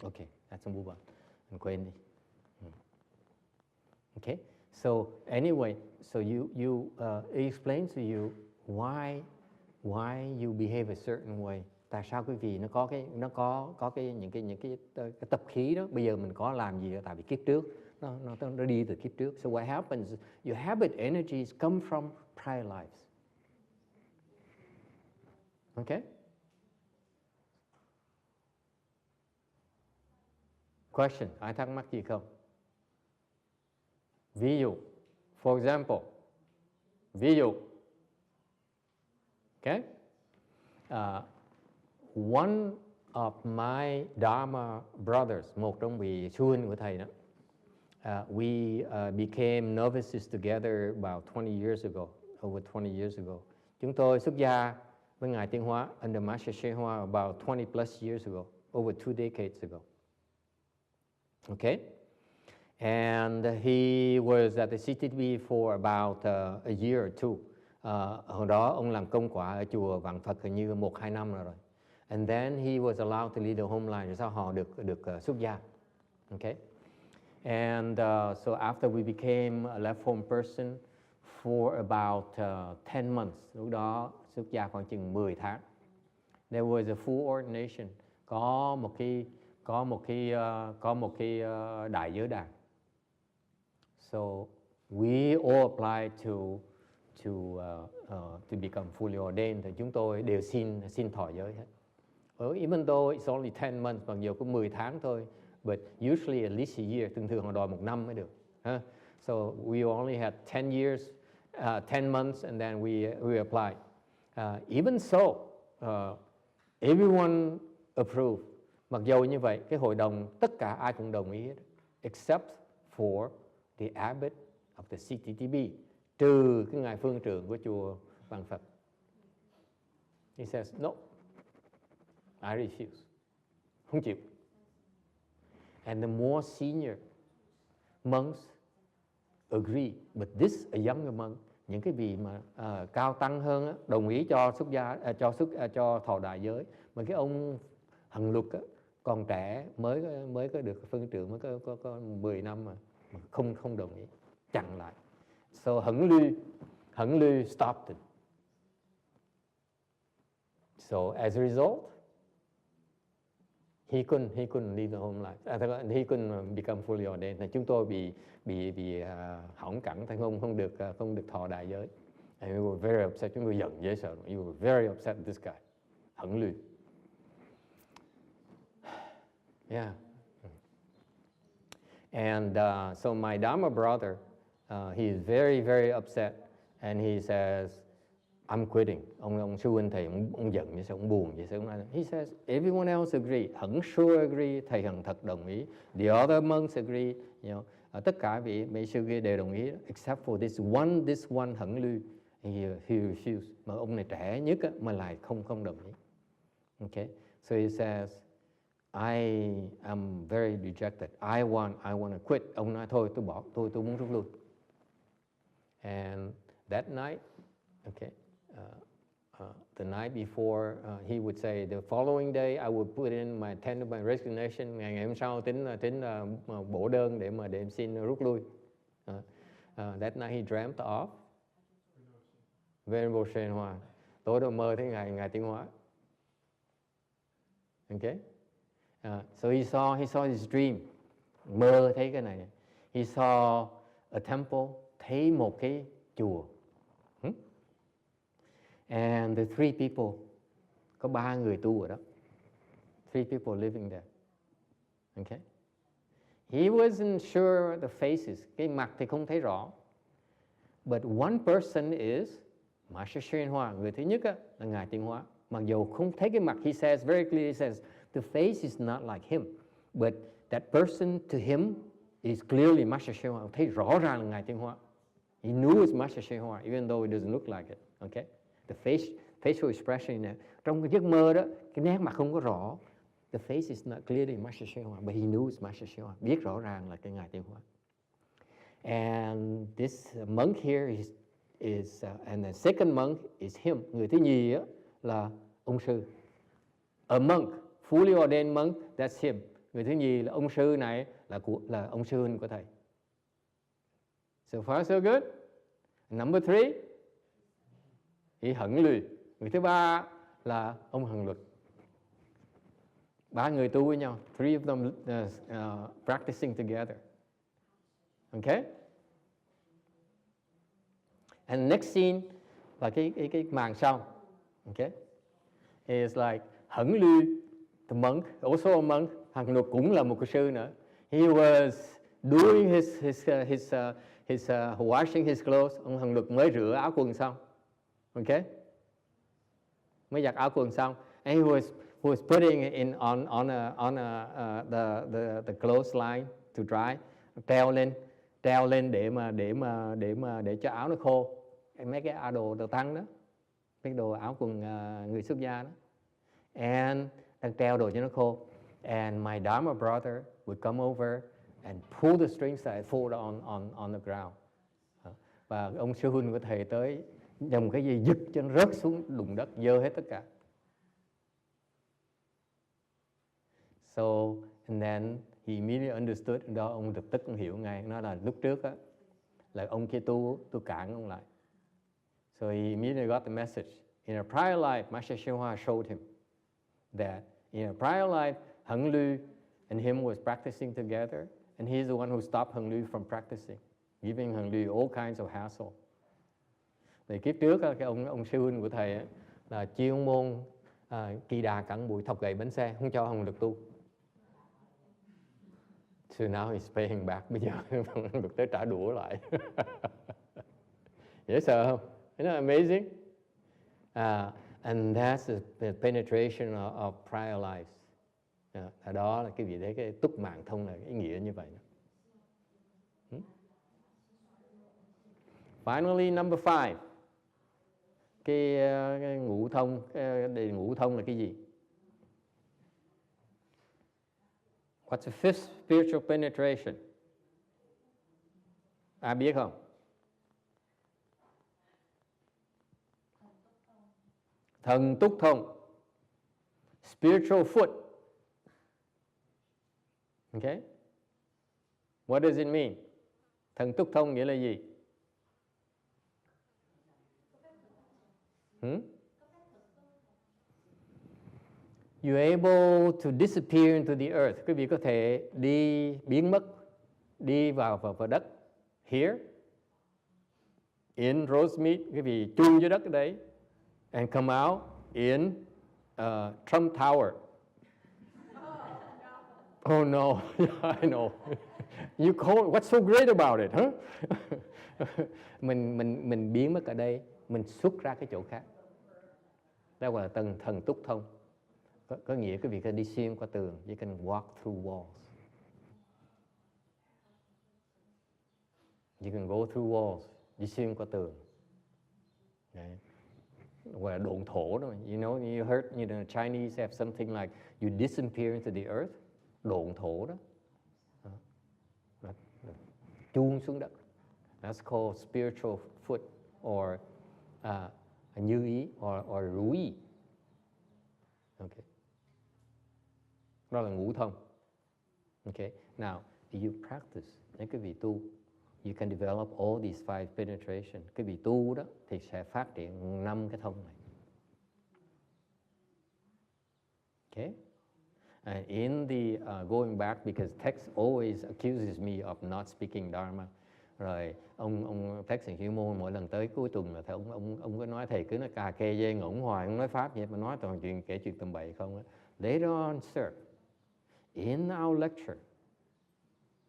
Okay, let's move on. Anh quên đi. Okay, so anyway, so you it explains to you why you behave a certain way. Tại sao quý vị nó có những cái tập khí đó. Bây giờ mình có làm gì đó, tại vì kiếp trước nó đi từ kiếp trước. So what happens? Your habit energies come from prior lives. Okay? Question, ai thắc mắc gì không? Ví dụ, for example, ví dụ, okay? One of my Dharma brothers, một trong vị sư huynh của thầy đó, we became novices together about 20 years ago, over 20 years ago. Chúng tôi xuất gia với Ngài Tiến Hóa under Master Shay Hoa about 20 plus years ago, over 2 decades ago. Okay? And he was at the CTB for about a year or two. Hồi đó ông làm công quả ở chùa Vạn Phật hình như 1-2 năm rồi. And then he was allowed to lead the home line. Rồi sau họ được xuất gia. Okay? And so after we became a left home person for about 10 months. Lúc đó xuất gia khoảng chừng 10 tháng. There was a full ordination. Có một cái đại giới đàn. So we all applied to become fully ordained. Thì chúng tôi đều xin thọ giới hết. Even though it's only 10 months, mặc dù có 10 tháng thôi, but usually at least a year. Thường họ đòi 1 năm mới được. So we only had 10 years, 10 months, and then we applied. Even so, everyone approved. Mặc dù như vậy, cái hội đồng tất cả ai cũng đồng ý hết, except for the abbot of the CTTB, trừ cái ngài phương trưởng của chùa Vạn Phật. He says, no, I refuse. Không chịu. And the more senior monks agree, but this a younger monk, những cái vị mà cao tăng hơn đồng ý cho xuất gia, cho thọ đại giới, mà cái ông Hằng Luật còn trẻ mới có được phương trưởng, mới có 10 năm mà không đồng ý, chặn lại. So Hằng Lư stopped it. So as a result, he couldn't leave the home life. He couldn't become fully ordained. Chúng tôi bị hỏng cẳng, không được thọ đại giới. And we were very upset. Chúng tôi giận dễ sợ. We were very upset with this guy, Hằng Lư. Yeah. And so my Dharma brother, he is very, very upset. And he says, I'm quitting. Ông sư huynh thầy, ông giận vậy sao, ông buồn vậy sao. He says, everyone else agree. Hằng sure agree, thầy Hằng thật đồng ý. The other monks agree. You know, tất cả vị sư kia đều đồng ý, except for this one Hằng Lư. He refused. Mà ông này trẻ nhất mà lại không đồng ý. Okay. So he says, I am very dejected. I want to quit. Ông nói thôi, tôi bỏ, tôi muốn rút lui. And that night, okay, the night before, he would say the following day I would put in my tender my resignation. Ngày hôm sau tính bổ đơn để em xin rút lui. That night he dreamt of Venerable Shen Hoa. Tối đó mơ thấy ngài tiến hóa. Okay. So he saw his dream. Mơ thấy cái này. He saw a temple, thấy một cái chùa. And the three people, có 3 người tu ở đó. 3 people living there. Okay. He wasn't sure the faces, cái mặt thì không thấy rõ. But one person is Master Shen Hoa. Người thứ nhất là ngài tiến hóa. Mặc dù không thấy cái mặt, he says very clearly, he says the face is not like him, but that person to him is clearly Master Shen Hoa. Thấy rõ ràng là ngài tiến hóa. He knew it's Master Shen Hoa, even though it doesn't look like it. Okay. The facial expression này, trong cái giấc mơ đó, cái nét mặt không có rõ. The face is not clearly Master Shen Hoa, but he knew it's Master Shen Hoa. Biết rõ ràng là cái ngài tiến hóa. And this monk here is and the second monk is him. Người thứ nhì là ông sư. A monk, fully ordained monk, that's him. Người thứ nhì là ông sư này là ông sư huynh của thầy. So far so good. Number 3, he Hận Lü. Người thứ 3 là ông Hận Luật. 3 người tu với nhau. 3 of them practicing together. Okay? And next scene là cái màn sau. Okay? Is like Hận Lü, the monk, also a monk. Hận Luật cũng là một cái sư nữa. He was doing his washing his clothes. Ông Hận Luật mới rửa áo quần xong. Okay? Mới giặt áo quần xong. And he was putting it in on the clothesline to dry. Treo lên để cho áo nó khô. Mấy cái đồ tăng đó, mấy đồ áo quần người xuất gia đó. And đang treo đồ cho nó khô. And my Dharma brother would come over and pull the strings that I fold on the ground. Và ông sư huynh của thầy tới dùng cái gì giật cho nó rớt xuống đụng đất, dơ hết tất cả. So and then he immediately understood. Đó ông lập tức ông hiểu ngay. Nó là lúc trước là ông kia tu cản ông lại. So he immediately got the message. In a prior life, Master Shen Hoa showed him that in a prior life, Hận Lü and him was practicing together, and he's the one who stopped Hận Lü from practicing, giving Hận Lü all kinds of hassle. Thì kiếp trước cái ông sư huynh của thầy là chuyên môn kỳ đà cẳng bụi, thọc gậy bánh xe, không cho Hận Luật tu. So now he's paying back. Bây giờ được tới trả đũa lại. Dễ sợ không? Isn't that amazing? And that's the penetration of prior lives. Đó là cái vị đấy, cái túc mạng thông là ý nghĩa như vậy. Finally, number 5. Cái ngũ thông, ngũ thông là cái gì? What's the fifth spiritual penetration? Ai biết không? Thần túc thông. Spiritual foot. Okay? What does it mean? Thần túc thông nghĩa là gì? You're able to disappear into the earth. Quý vị có thể đi biến mất, đi vào đất. Here, in Rosemead, quý vị chui dưới đất ở đấy. And come out in Trump Tower. Oh no, I know. You call it, what's so great about it, huh? mình biến mất ở đây, mình xuất ra cái chỗ khác. Đó gọi là thần túc thông. Có nghĩa quý vị có đi xuyên qua tường, you can walk through walls. You can go through walls, đi xuyên qua tường. Đấy. Gọi là độn thổ đó. You know, you heard, Chinese have something like you disappear into the earth. Độn thổ đó. Chuông xuống đất. That's called spiritual foot or như ý or如意. Okay. Đó là ngũ thông. Okay. Now, if you practice, nếu quý vị tu, you can develop all these 5 penetration. Quý vị tu đó thì sẽ phát triển 5 cái thông này. Okay. And in the going back, because text always accuses me of not speaking Dharma. Rồi ông Text and Human mỗi lần tới cuối tuần là ông có nói thầy cứ nói cà kê dê ngỗng hoài, không nói pháp gì mà nói toàn chuyện kể chuyện tầm bậy không á. Later on, sir, in our lecture,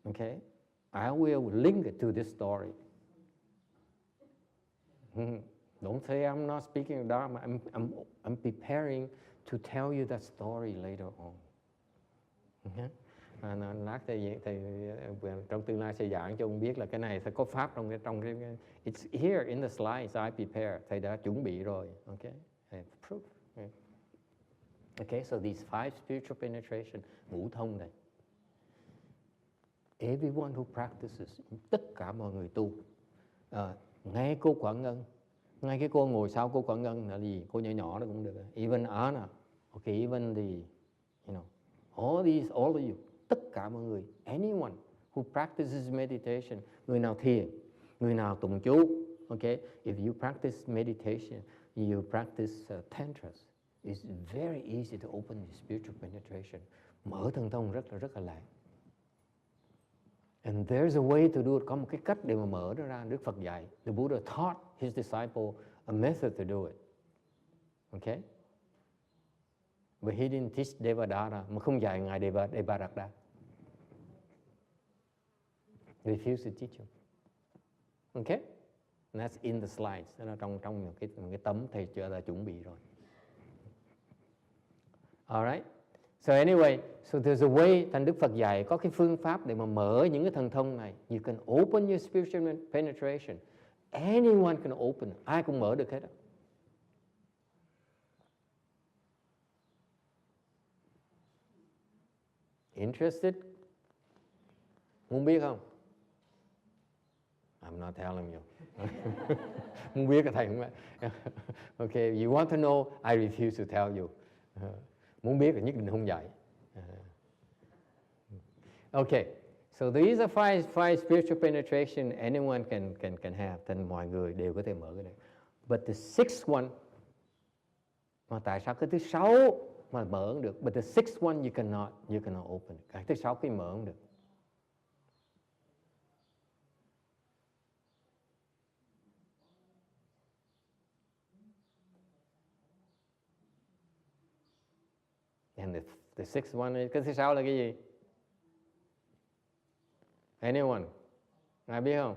okay, I will link it to this story. Don't say I'm not speaking Dharma. I'm preparing to tell you that story later on. Okay? Lát thầy trong tương lai sẽ giảng cho ông biết là cái này sẽ có pháp trong cái it's here in the slides I prepare. Thầy đã chuẩn bị rồi. Okay? Proof. Okay, so these 5 spiritual penetration, ngũ thông này. Everyone who practices, tất cả mọi người tu. Ngay cô Quảng Ngân, ngay cái cô ngồi sau cô Quảng Ngân là gì? Cô nhỏ nhỏ đó cũng được. Even Anna, okay, even the, you know, all of you, tất cả mọi người, anyone who practices meditation, người nào thiền, người nào tụng chú, okay, if you practice meditation, you practice tantras, it's very easy to open the spiritual penetration. Mở thần thông rất là lạ. And there's a way to do it. Có một cái cách để mà mở nó ra. Đức Phật dạy. The Buddha taught his disciple a method to do it. Okay? But he didn't teach Devadatta, mà không dạy ngài Devadatta. Refused to teach him. Okay? And that's in the slides. Đó là trong một cái tấm thầy đã chuẩn bị rồi. Alright? So anyway, so there's a way, thành Đức Phật dạy có cái phương pháp để mà mở những cái thần thông này. You can open your spiritual penetration. Anyone can open. Ai cũng mở được hết. Interested? Muốn biết không? I'm not telling you. Muốn biết cái thầy không? Okay, you want to know? I refuse to tell you. Muốn biết thì nhất định không dạy. Okay, so these are 5 spiritual penetration anyone can have. Thành mọi người đều có thể mở cái này. But the 6th one, mà tại sao cái thứ 6 mà mở không được? But the 6th one you cannot open. Cái thứ 6 cái mở không được. And the 6th one, cái thứ 6 là cái gì? Anyone? Ai biết không?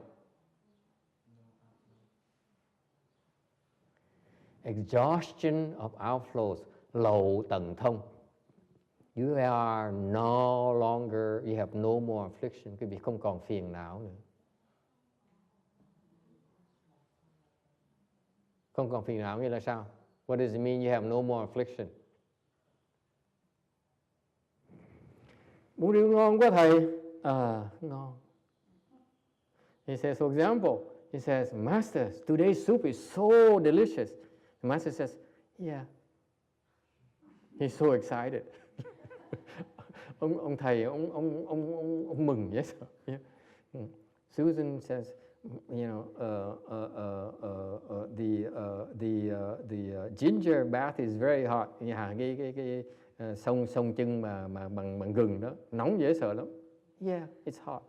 Exhaustion of outflows, lậu tận thông. You are no longer, you have no more affliction, cái việc không còn phiền não nữa. Không còn phiền não nghĩa là sao? What does it mean you have no more affliction? Bún riêu ngon quá thầy. Ngon. He says, for example, he says, Master, today's soup is so delicious. The master says, yeah. He's so excited. ông thầy, ông mừng dễ sợ. Yeah. Susan says, you know, the ginger bath is very hot. Cái sông chân mà bằng gừng đó nóng dễ sợ lắm. Yeah, it's hot.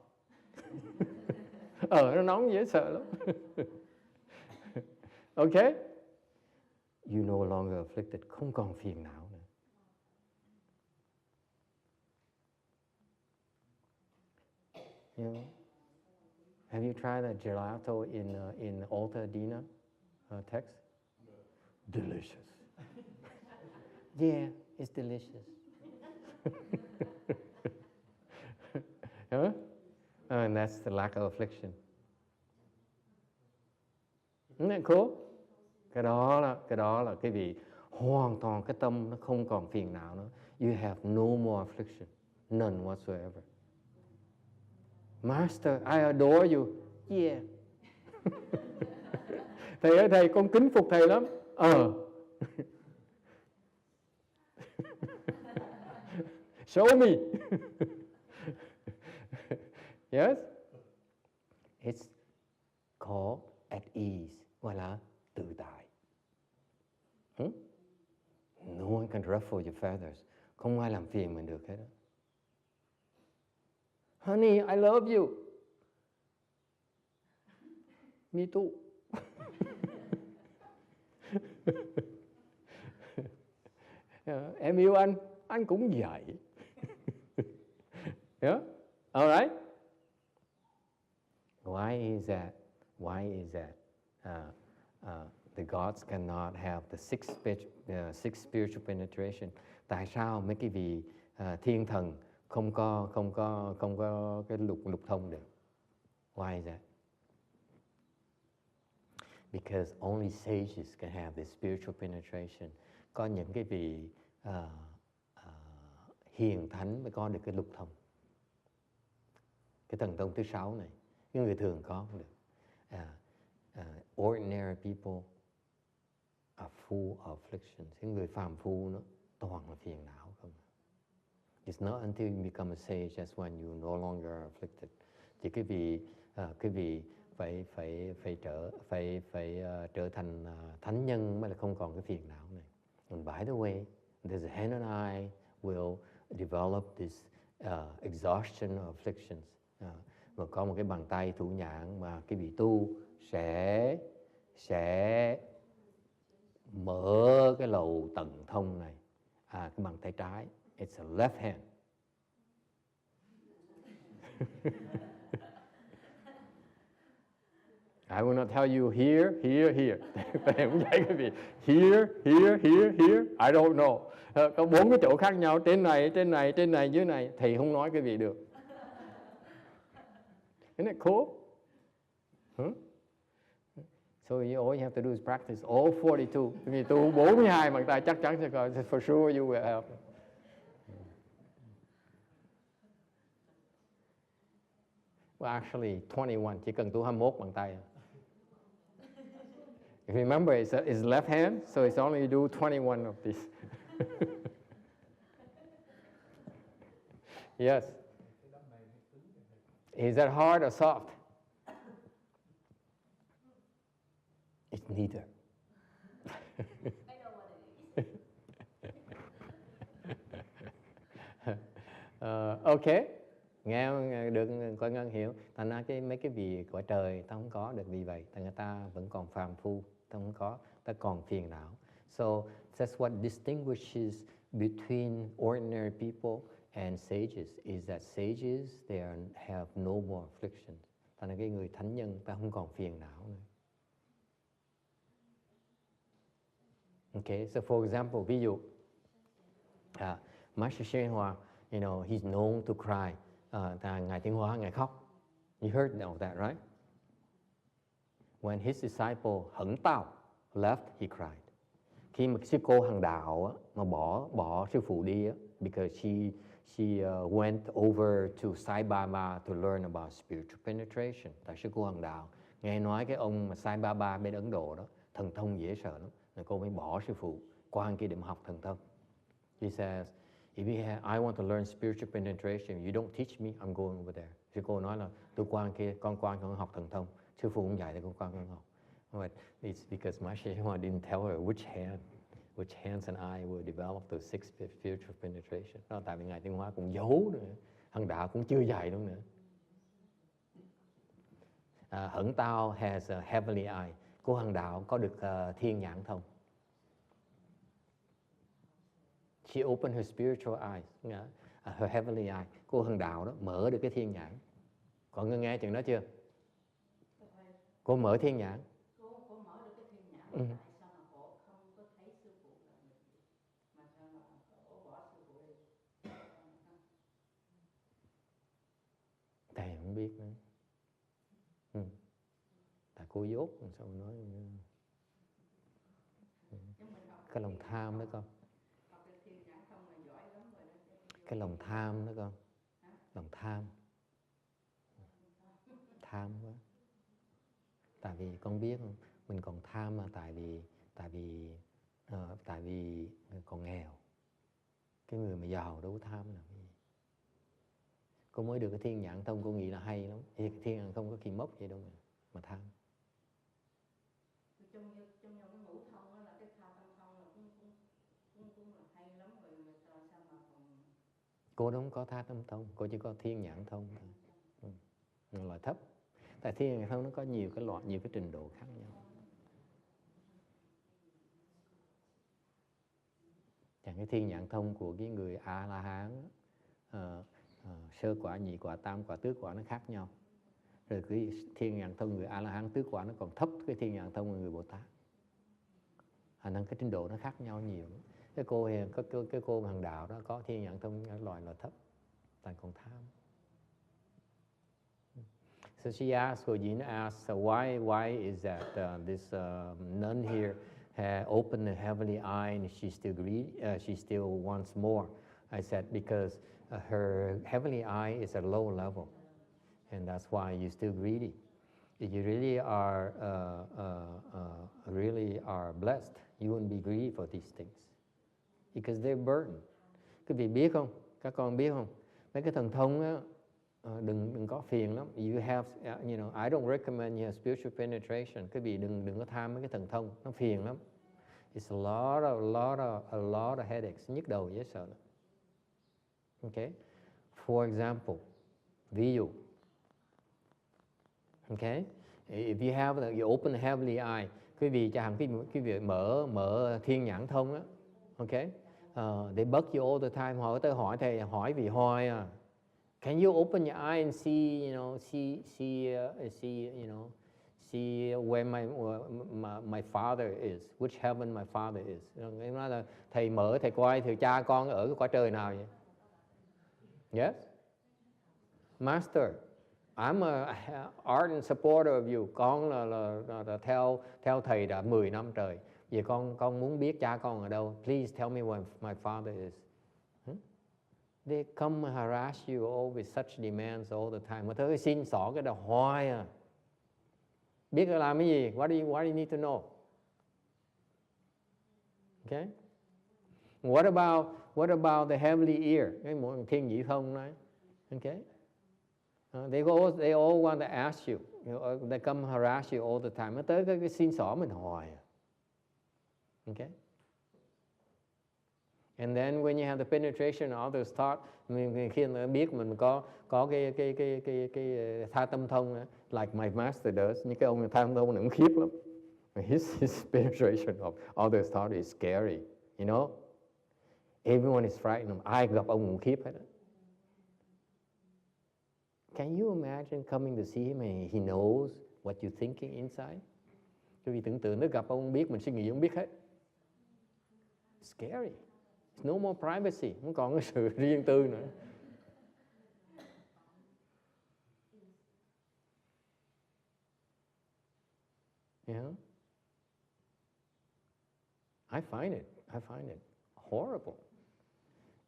Nó nóng dễ sợ lắm. Okay? You no longer afflicted, không còn phiền não nữa. You know? Have you tried the gelato in Altadena text? No. Delicious. Yeah, it's delicious. Huh? And that's the lack of affliction. Isn't that cool? Cái đó là cái vị hoàn toàn cái tâm nó không còn phiền não nữa. You have no more affliction, none whatsoever. Master, I adore you. Yeah. Thầy ơi thầy, con kính phục thầy lắm. Show me. Yes. It's called at ease, gọi là tự tại. No one can ruffle your feathers. Không ai làm phiền mình được hết đó. Honey, I love you. Me too. Em yêu anh cũng vậy. Yeah? All right? Why is that? Why is that? The gods cannot have the six spiritual penetration. Tại sao mấy cái vị thiên thần không có cái lục thông được? Why is that? Because only sages can have this spiritual penetration. Có những cái vị hiền thánh mới có được cái lục thông. Cái thần thông thứ 6 này, cái người thường có không được. Ordinary people are full of afflictions. Cái người phàm phu nó toàn là phiền não không. It's not until you become a sage that's when you no longer are afflicted. Chỉ cái vị phải trở thành thánh nhân mới là không còn cái phiền não này. And by the way, there's a hand and I will develop this exhaustion of afflictions. Và có một cái bàn tay thủ nhãn mà cái vị tu sẽ mở cái lầu tận thông này. Cái bàn tay trái, it's a left hand. I will not tell you here. Thầy không dạy cái gì. Here. I don't know. Có 4 cái chỗ khác nhau, trên này, dưới này. Thầy không nói cái gì được. Isn't it cool? Huh? So all you have to do is practice all 42. Vì tu 42 bàn tay chắc chắn sẽ có. For sure you will have. Well, actually, 21. Chỉ cần tu 21 bàn tay. Remember, it's left hand, so it's only do 21 of these. Yes. Is that hard or soft? It's neither. I know what it is. Okay. Nghe được có ngân hiểu. Thành ra mấy cái vị cõi trời ta không có được vì vậy. Người ta vẫn còn phàm phu, ta không có, ta còn phiền não. So that's what distinguishes between ordinary people and sages, is that sages they have no more afflictions. Thành ra cái người thánh nhân ta không còn phiền não nữa. Okay, so for example, ví dụ, Master Shen Hoa, he's known to cry. Ngài Tiến Hóa, Ngài khóc. You heard of that, right? When his disciple Hận Tao left, he cried. Khi mà sư cô Hằng Đạo mà bỏ sư phụ đi, because she went over to Sai Baba to learn about spiritual penetration. Tại sư cô Hằng Đạo nghe nói cái ông mà Sai Baba bên Ấn Độ đó thần thông dễ sợ lắm, rồi cô mới bỏ sư phụ qua kia để mà học thần thông. He says, I want to learn spiritual penetration. You don't teach me, I'm going over there. Sư cô nói là tôi qua kia, con học thần thông. Sư phụ cũng dạy thì con học. But it's because Master Hoa didn't tell her which hands and eye will develop the six spiritual penetration. Đó, tại vì Ngài Tiến Hóa cũng giấu nữa. Hằng Đạo cũng chưa dạy đâu nữa. Hận Tao has a heavenly eye. Cô Hằng Đạo có được thiên nhãn thông. She opened her spiritual eyes, her heavenly eye. Cô Hằng Đạo đó mở được cái thiên nhãn. Có người nghe chuyện đó chưa? Cô mở thiên nhãn. Cô mở được cái thiên nhãn. Tại sao mà cô không có thấy sư phụ là gì? Mà sao mà cô bỏ sư phụ đi? Thầy không biết nữa. Tại cô dốt, sao nói. Cái lòng tham đó con. Cái lòng tham đó con. Lòng tham. Tham quá. Tại vì con biết không, mình còn tham mà tại vì tại vì còn nghèo. Cái người mà giàu đâu có tham làm gì. Cô mới được cái thiên nhãn thông, cô nghĩ là hay lắm. Thì cái thiên nhãn thông có kỳ mốc gì đâu mà tham. Trong cái ngũ thông đó là cái tha tâm thông là cũng là hay lắm rồi mà sao mà còn. Cô đâu có tha tâm thông, cô chỉ có thiên nhãn thông thôi. Loại thấp. Tại thiên nhãn thông nó có nhiều cái loại, nhiều cái trình độ khác nhau. Chẳng cái thiên nhãn thông của cái người A La Hán, sơ quả, nhị quả, tam quả, tứ quả nó khác nhau. Rồi cái thiên nhãn thông người A La Hán tứ quả nó còn thấp cái thiên nhãn thông của người Bồ Tát. Thành ra cái trình độ nó khác nhau nhiều. Cái cô hàng đạo đó có thiên nhãn thông loại thấp, tại còn tham. So she asked, Gojin asked, why is that this nun here had opened the heavenly eye and she still wants more? I said, because her heavenly eye is at a low level, and that's why you're still greedy. If you really are blessed, you wouldn't be greedy for these things, because they're burden. Quý vị biết không? Các con biết không? Mấy cái thần thông á, đừng có phiền lắm. You have, I don't recommend you have spiritual penetration. Quý vị đừng có tham mấy cái thần thông, nó phiền lắm. It's a lot of headaches, nhức đầu dễ sợ lắm. Okay? For example, ví dụ. Okay? If you have, you open the heavenly eye, quý vị chẳng quý vị mở thiên nhãn thông á. Okay? They bug you all the time. Họ tới hỏi thầy, hỏi vì hoài à. Can you open your eye and see where my father is, which heaven my father is? Em nói là thầy mở, thầy coi thầy cha con ở cái cõi trời nào vậy? Yes, Master, I'm a ardent supporter of you. Con là theo thầy đã 10 năm trời. Vậy con muốn biết cha con ở đâu. Please tell me where my father is. They come harass you all with such demands all the time. Mà thôi xin xỏ cái đầu hoài à. Biết là làm cái gì? Why do you need to know? Okay? What about the heavenly ear? Cái một thiên nhị thông nói. Okay? They all want to ask you. They come harass you all the time. Nó tới cái xin xỏ mình hoài à. Okay? And then when you have the penetration of others' thought, khi mình biết mình có cái tha tâm thông, like my master does, những cái ông tha tâm thông nó cũng khiếp lắm. His penetration of others' thought is scary, you know. Everyone is frightened. Ai gặp ông cũng khiếp hết. Can you imagine coming to see him and he knows what you're thinking inside? Quý vị tưởng tượng nó gặp ông biết mình suy nghĩ ông biết hết. Scary. No more privacy, không còn cái sự riêng tư nữa. Yeah. I find it horrible.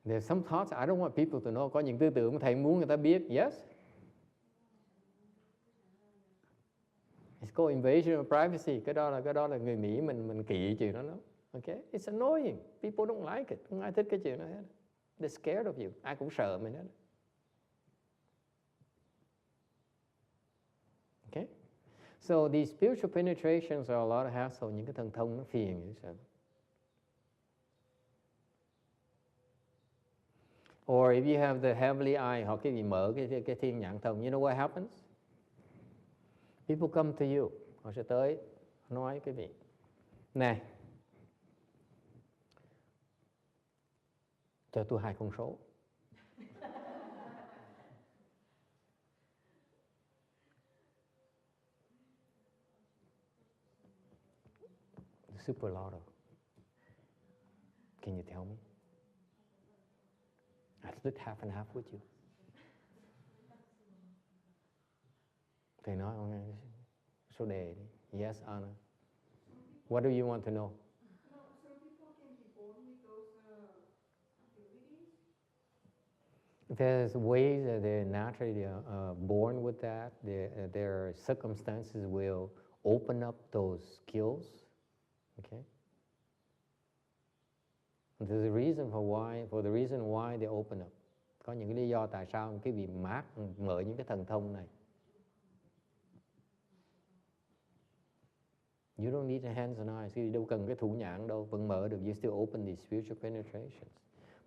There's some thoughts I don't want people to know. Có những tư tưởng mà thầy muốn người ta biết. Yes. It's called invasion of privacy. Cái đó là người Mỹ mình kỵ chuyện đó lắm. Okay? It's annoying. People don't like it. Không ai thích cái chuyện đó hết. They're scared of you. Ai cũng sợ mình hết. Okay? So these spiritual penetrations are a lot of hassle. Những cái thần thông nó phiền như vậy. Or if you have the heavenly eye, hoặc cái gì mở cái thiên nhãn thông, you know what happens? People come to you. Họ sẽ tới nói cái gì? Này, cho tôi 2 con số. The super lotto. Can you tell me? I split half and half with you. Thầy nói số đề đi. Yes, Anna. What do you want to know? There's ways that they're naturally born with that. Their circumstances will open up those skills. Okay, There's a reason for the reason why they open up. Có những cái lý do tại sao cái vị mở những cái thần thông này. You don't need the hands and eyes. You đâu cần cái thủ nhãn đâu, vẫn mở được. You still open these spiritual penetrations.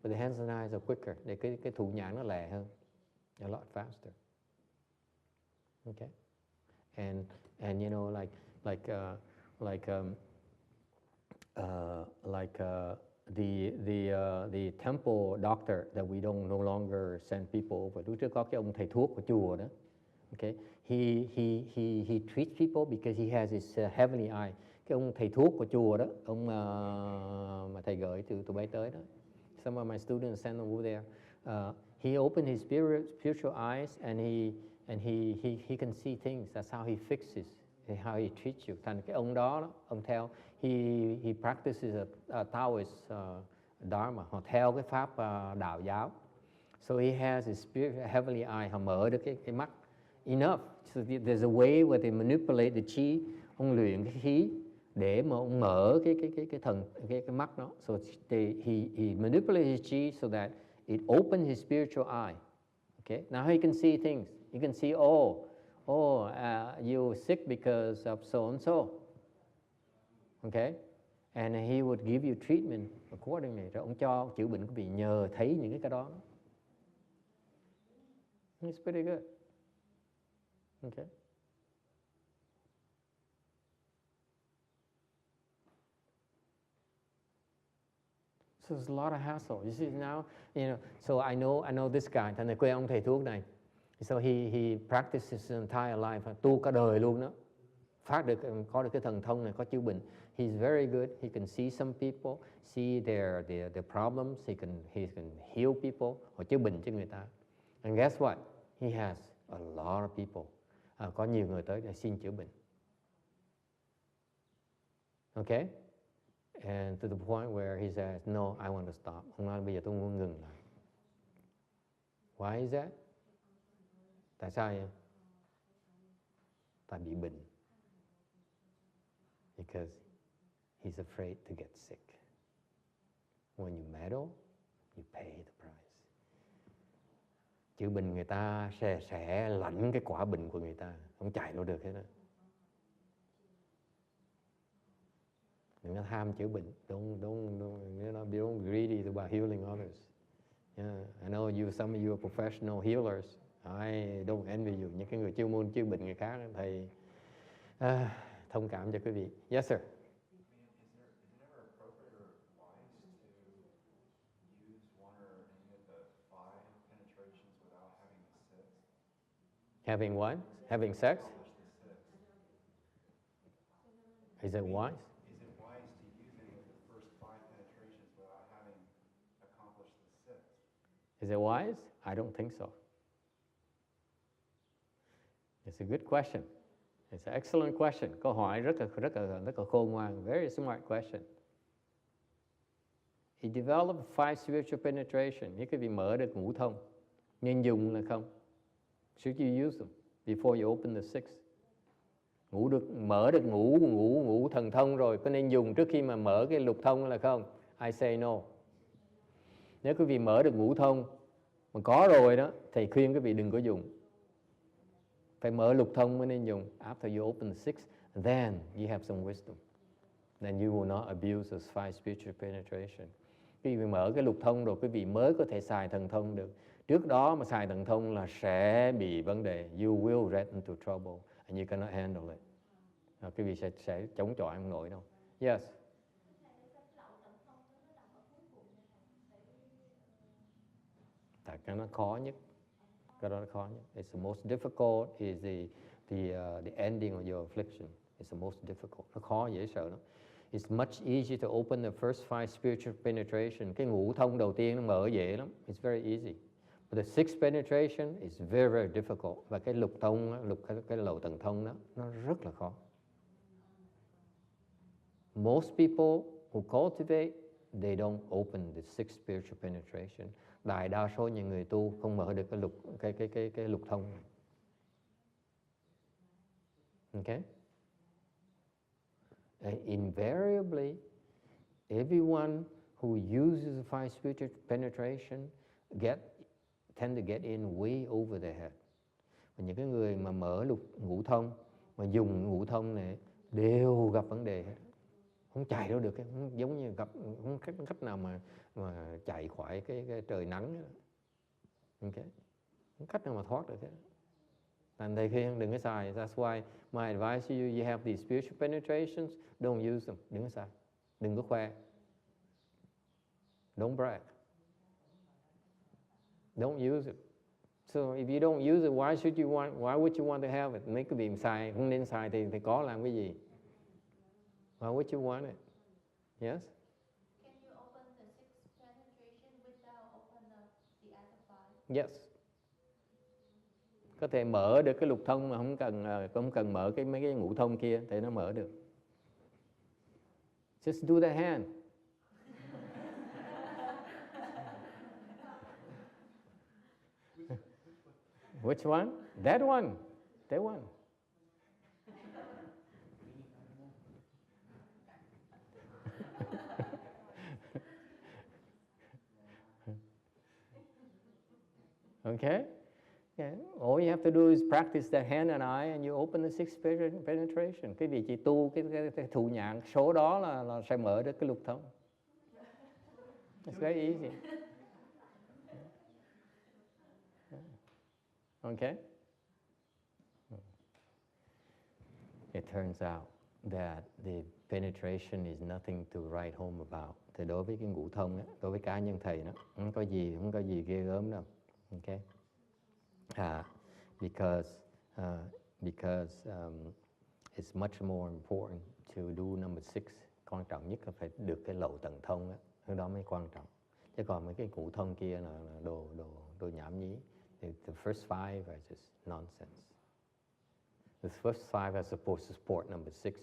But the hands and eyes are quicker. Để cái thủ nhãn nó lẹ hơn, a lot faster. Okay, and you know the temple doctor that we don't no longer send people over. Lúc trước có cái ông thầy thuốc của chùa đó. Okay, he treats people because he has his heavenly eye. Cái ông thầy thuốc của chùa đó, ông mà thầy gửi từ tụi bay tới đó. Some of my students sent over there. He opened his spiritual eyes and he can see things. That's how he fixes, how he treats you. Thành cái ông đó, ông theo, he practices a Taoist Dharma. Họ theo cái pháp đạo giáo. So he has his heavenly eye. Họ mở được cái mắt. Enough. So there's a way where they manipulate the chi. Ông luyện cái khí để mà ông mở cái mắt đó. So he manipulates his chi so that it opens his spiritual eye. Okay. Now he can see things. He can see, you're sick because of so and so. Okay. And he would give you treatment accordingly. Rồi ông cho chữa bệnh quý vị nhờ thấy những cái đó. It's pretty good. Okay. So there's a lot of hassle. You see now, so I know this guy, thành quê ông thầy thuốc này. So he practices his entire life, tu cả đời luôn đó. Có được cái thần thông này, có chữa bệnh. He's very good. He can see some people, see their problems. He can heal people, hoặc chữa bệnh cho người ta. And guess what? He has a lot of people. Có nhiều người tới để xin chữa bệnh. Okay? And to the point where he says, no, I want to stop. Ông nói bây giờ tôi muốn ngừng lại. Why is that? Tại sao vậy? Tại bị bệnh. Because he's afraid to get sick. When you meddle, you pay the price. Chữa bệnh người ta sẽ lãnh cái quả bệnh của người ta. Không chạy đâu được hết đó. Đừng có tham chữa bệnh. Don't be greedy about healing others. Yeah, I know some of you are professional healers. I don't envy you. Những cái người chuyên môn chữa bệnh người khác, thầy thông cảm cho quý vị. Yes, sir. Having what? Having sex? Is it wise? Is it wise to use any of the first 5 penetrations without having accomplished the 6th? Is it wise? I don't think so. It's a good question. It's an excellent question. Câu hỏi rất là khôn ngoan. Very smart question. He developed 5 spiritual penetration. Nếu quý vị mở được ngũ thông, nên dùng là không? Should you use them before you open the 6th? Mở được ngũ thần thông rồi, có nên dùng trước khi mà mở cái lục thông là không? I say no. Nếu quý vị mở được ngũ thông mà có rồi đó, thầy khuyên quý vị đừng có dùng. Phải mở lục thông mới nên dùng. After you open the 6th, then you have some wisdom. Then you will not abuse those 5 spiritual penetration. Quý vị mở cái lục thông rồi, quý vị mới có thể xài thần thông được. Trước đó mà xài thần thông là sẽ bị vấn đề. You will get into trouble and you cannot handle it. Quý vị sẽ chống chọi không nổi đâu. Yes. Tại cái nó khó nhất. Cái đó nó khó nhất. It's the most difficult is the ending of your affliction. It's the most difficult. Nó khó dễ sợ lắm. It's much easier to open the first 5 spiritual penetration. Cái ngũ thông đầu tiên nó mở dễ lắm. It's very easy. But the 6th penetration is very, very difficult. Và cái lục thông, cái lầu tầng thông đó, nó rất là khó. Most people who cultivate, they don't open the 6th spiritual penetration. Đại đa số những người tu không mở được cái lục thông. Okay? And invariably, everyone who uses the five spiritual penetration tend to get in way over their head. Và những cái người mà mở lục ngũ thông, mà dùng ngũ thông này đều gặp vấn đề hết. Không chạy đâu được, không, giống như gặp không cách nào mà chạy khỏi cái trời nắng đó. Okay. Không cách nào mà thoát được hết. Thành thầy khuyên đừng có xài. That's why my advice to you, you have these spiritual penetrations, don't use them. Đừng có xài, đừng có khoe. Don't brag. Don't use it. So if you don't use it, why would you want to have it? Mấy cái việc xài, không nên xài thì có làm cái gì? Why would you want it? Yes? Can you open the sixth penetration without open up the other five? Yes. Có thể mở được cái lục thông mà không cần mở mấy cái ngũ thông kia thì nó mở được. Just do the hand. Which one? That one. That one. Okay? Yeah. All you have to do is practice that hand and eye and you open the sixth penetration. Cái vị chỉ tu cái thụ nhãn số đó là sẽ mở được cái lục thông. It's very easy. Okay? It turns out that the penetration is nothing to write home about. Thì đối với cái ngũ thông á, đối với cá nhân thầy nó không có gì ghê gớm đâu. Okay? Because it's much more important to do number 6. Quan trọng nhất là phải được cái lậu tầng thông á, cái đó mới quan trọng. Chứ còn mấy cái ngũ thông kia là đồ nhảm nhí. The first 5 are just nonsense. The first 5 are supposed to support number 6.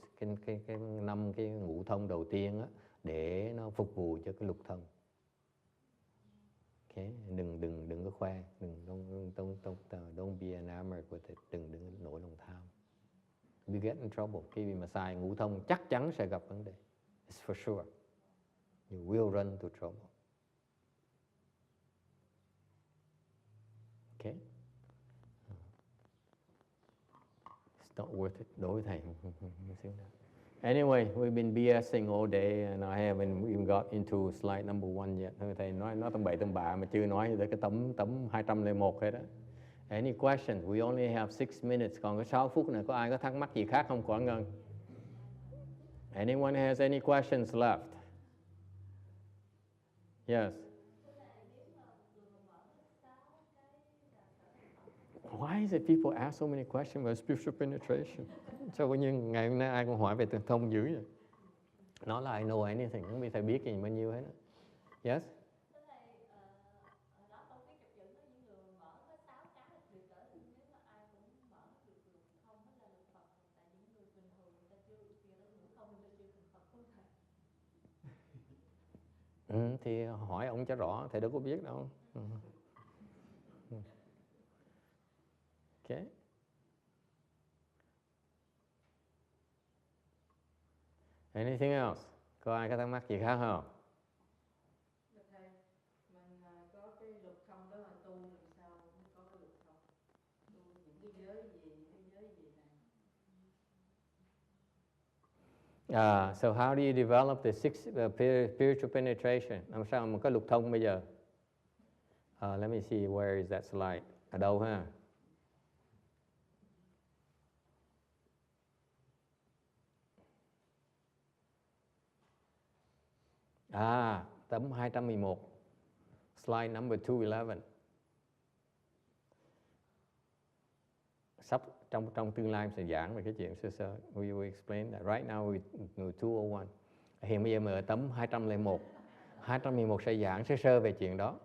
Cái 5 cái ngũ thông đầu tiên á, để nó phục vụ cho cái lục thông. Okay? Đừng có khoe, don't be enamored with it, đừng nổi lòng tham. You get in trouble. Khi mà xài ngũ thông chắc chắn sẽ gặp vấn đề. It's for sure. You will run into trouble. Okay? It's not worth it. Đối với thầy không xứng đáng. Anyway, we've been BSing all day and I haven't even got into slide number 1 yet. Thầy nói tầm bậy tầm bạ mà chưa nói tới cái tấm 201 hết đó. Any questions? We only have 6 minutes. Còn có 6 phút nữa, có ai có thắc mắc gì khác không Quảng Ngân? Anyone has any questions left? Yes. Why is it people ask so many questions about spiritual penetration? Sao coi như ngày hôm nay ai cũng hỏi về tầng thông dữ vậy? Nói là I know anything, không biết thầy biết gì bao nhiêu hết đó. Yes? Thì hỏi ông cho rõ, thầy đâu có biết đâu. Okay. Anything else? Có ai có thắc mắc gì khác không? Thầy, mình có cái lục thông đó là tu làm sao mới có cái lục thông? Tu những cái giới gì này? So how do you develop the 6 spiritual penetration? Làm sao mà có lục thông bây giờ? Let me see, where is that slide? Ở đâu ha? Tấm 211. Slide number 211. Sắp trong tương lai sẽ giảng về cái chuyện sơ sơ. We will explain that. Right now we 201. Hiện bây giờ mình ở tấm 201. 211 sẽ giảng sơ sơ về chuyện đó.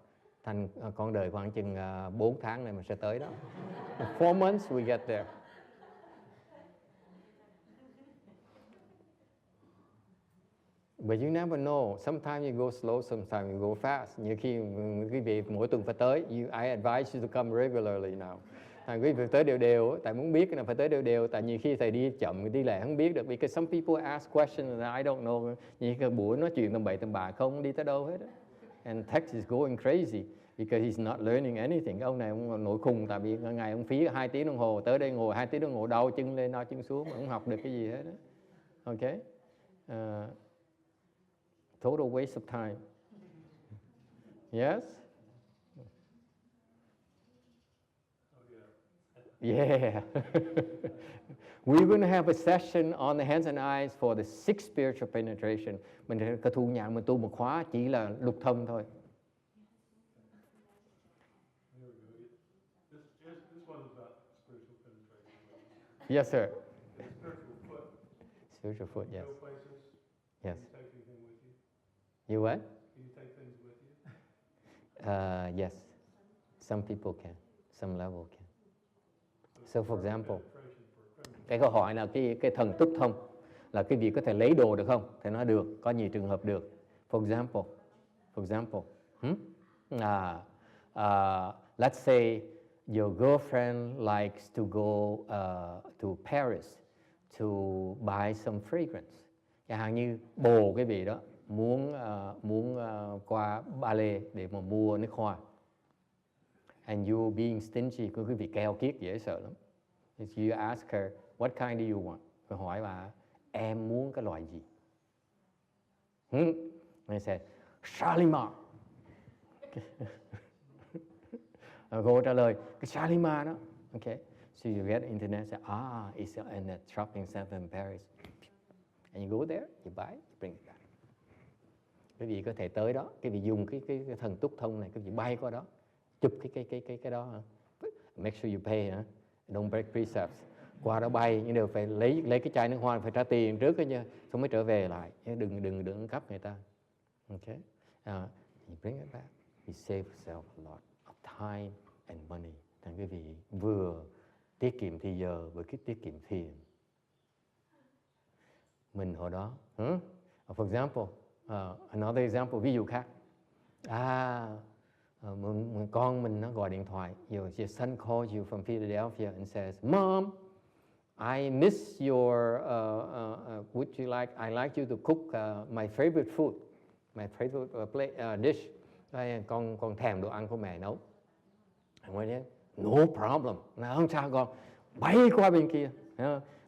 Thành con đời khoảng chừng 4 tháng này mình sẽ tới đó. 4 months we get there. But you never know. Sometimes you go slow, sometimes you go fast. Nhiều khi quý vị mỗi tuần phải tới. I advise you to come regularly now. Thầy quý vị phải tới đều đều, tại muốn biết là phải tới đều đều, tại nhiều khi thầy đi chậm đi lẹ không biết được, because some people ask questions and I don't know, nhiều cái buổi nói chuyện tầm bậy tầm bạ không đi tới đâu hết. And text is going crazy because he's not learning anything. Ông này ông nội khùng, tại vì ngày ông phí 2 tiếng đồng hồ tới đây ngồi 2 tiếng đồng hồ đau chân lên đau chân xuống mà không học được cái gì hết. Okay, total waste of time. Yes. Yeah. We're going to have a session on the hands and eyes for the 6 spiritual penetration. Mình có thu nhà mình tu một khóa chỉ là lục thông thôi. This one is about spiritual penetration. Yes, sir. Spiritual foot. Spiritual foot, yes. Go places. Yes. Can you take anything with you? You what? Can you take things with you? Yes. Some people can. Some level can. So for example, cái câu hỏi là cái thần túc thông là cái gì có thể lấy đồ được không? Thì nói được, có nhiều trường hợp được. For example, let's say your girlfriend likes to go to Paris to buy some fragrance. Chẳng hạn như bồ cái vị đó muốn qua Ba Lê để mà mua nước hoa. And you being stingy, có cái vị keo kiết dễ sợ lắm. You ask her, what kind do you want? Rồi hỏi bà, em muốn cái loại gì? They said, Shalimar. Cô trả lời, cái Shalimar đó. Okay. So you get internet, say, it's in a shopping center in Paris. And you go there, you buy, you bring it back. Cái vị có thể tới đó, cái vị dùng cái thần túc thông này, cái vị bay qua đó, chụp cái đó. Make sure you pay, don't break precepts. Qua đó bay, nhưng đều phải lấy cái chai nước hoa, phải trả tiền trước đó nha, xong mới trở về lại, đừng cắp người ta. Okay, you bring it back, you save yourself a lot of time and money. Thành cái vị vừa tiết kiệm thì giờ, vừa tiết kiệm tiền. Mình hồi đó, for example, another example, ví dụ khác. Con mình nó gọi điện thoại, your son calls you from Philadelphia and says, Mom, I miss your, would you like, I like you to cook my favorite food, my favorite dish. Con thèm đồ ăn của mẹ nấu. No problem, không sao con, bay qua bên kia.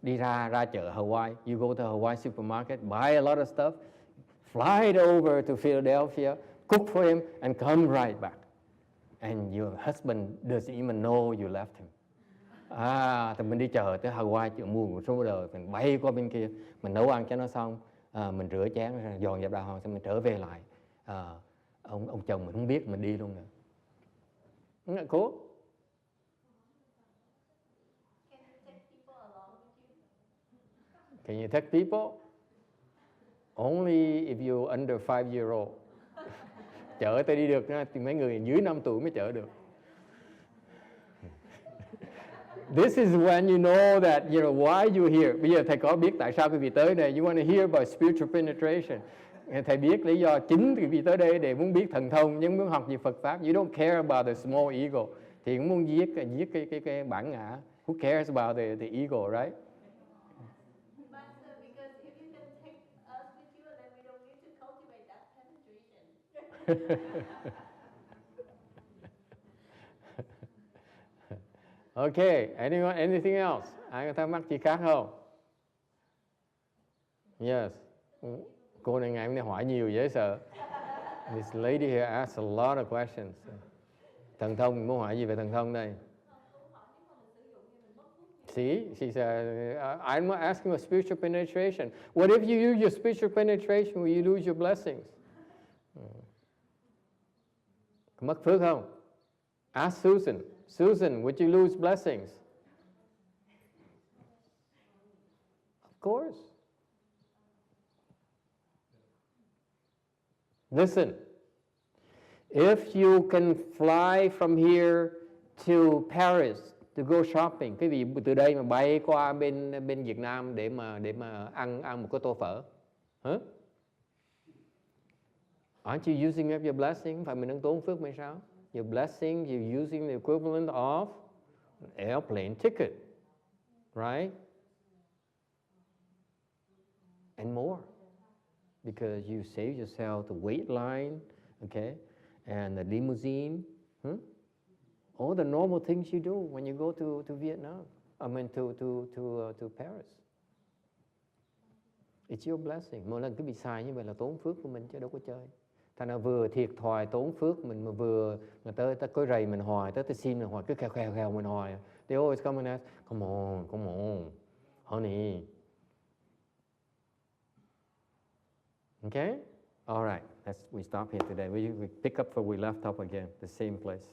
Đi ra chợ Hawaii, you go to Hawaii supermarket, buy a lot of stuff, fly it over to Philadelphia, cook for him and come right back. And your husband doesn't even know you left him. Thì mình đi chợ tới Hawaii, chợ mua một số đời, mình bay qua bên kia, mình nấu ăn cho nó xong, mình rửa chén, dọn dẹp đàng hoàng, xong mình trở về lại. Ông chồng mình không biết, mình đi luôn nữa. Cool. Can you take people? Only if you're under 5-year-old. Chở tới đi được thì mấy người dưới 5 tuổi mới chở được. This is when you know that, why you're here. Bây giờ thầy có biết tại sao quý vị tới đây. You want to hear about spiritual penetration. Thầy biết lý do chính quý vị tới đây để muốn biết thần thông, nhưng muốn học về Phật Pháp. You don't care about the small ego. Thì cũng muốn giết cái bản ngã. Who cares about the ego, right? Okay, anything else? Ai có thắc mắc gì khác không? Yes. Cô này ngày hôm nay hỏi nhiều dễ sợ. This lady here asked a lot of questions. Thần thông, muốn hỏi gì về thần thông đây? See, she said, I'm not asking for spiritual penetration. What if you use your spiritual penetration, will you lose your blessings? Mất phước không? Ask Susan. Susan, would you lose blessings? Of course. Listen, if you can fly from here to Paris to go shopping, cái gì từ đây mà bay qua bên Việt Nam để mà ăn một cái tô phở, aren't you using up your blessing? Phải mình đang tốn phước hay sao? Your blessing, you're using the equivalent of airplane ticket, right? And more, because you save yourself the wait line, okay, and the limousine, all the normal things you do when you go to Vietnam. I mean to Paris. It's your blessing. Mỗi lần cứ bị xài như vậy là tốn phước của mình chứ đâu có chơi. Thành ra vừa thiệt thòi tốn phước mình, mà vừa mà tới coi rầy mình hoài, tới xin mình hoài, cứ khèo mình hoài. They always come and ask, come on, honey. Okay? All right. We stop here today. We pick up where we left off again, the same place.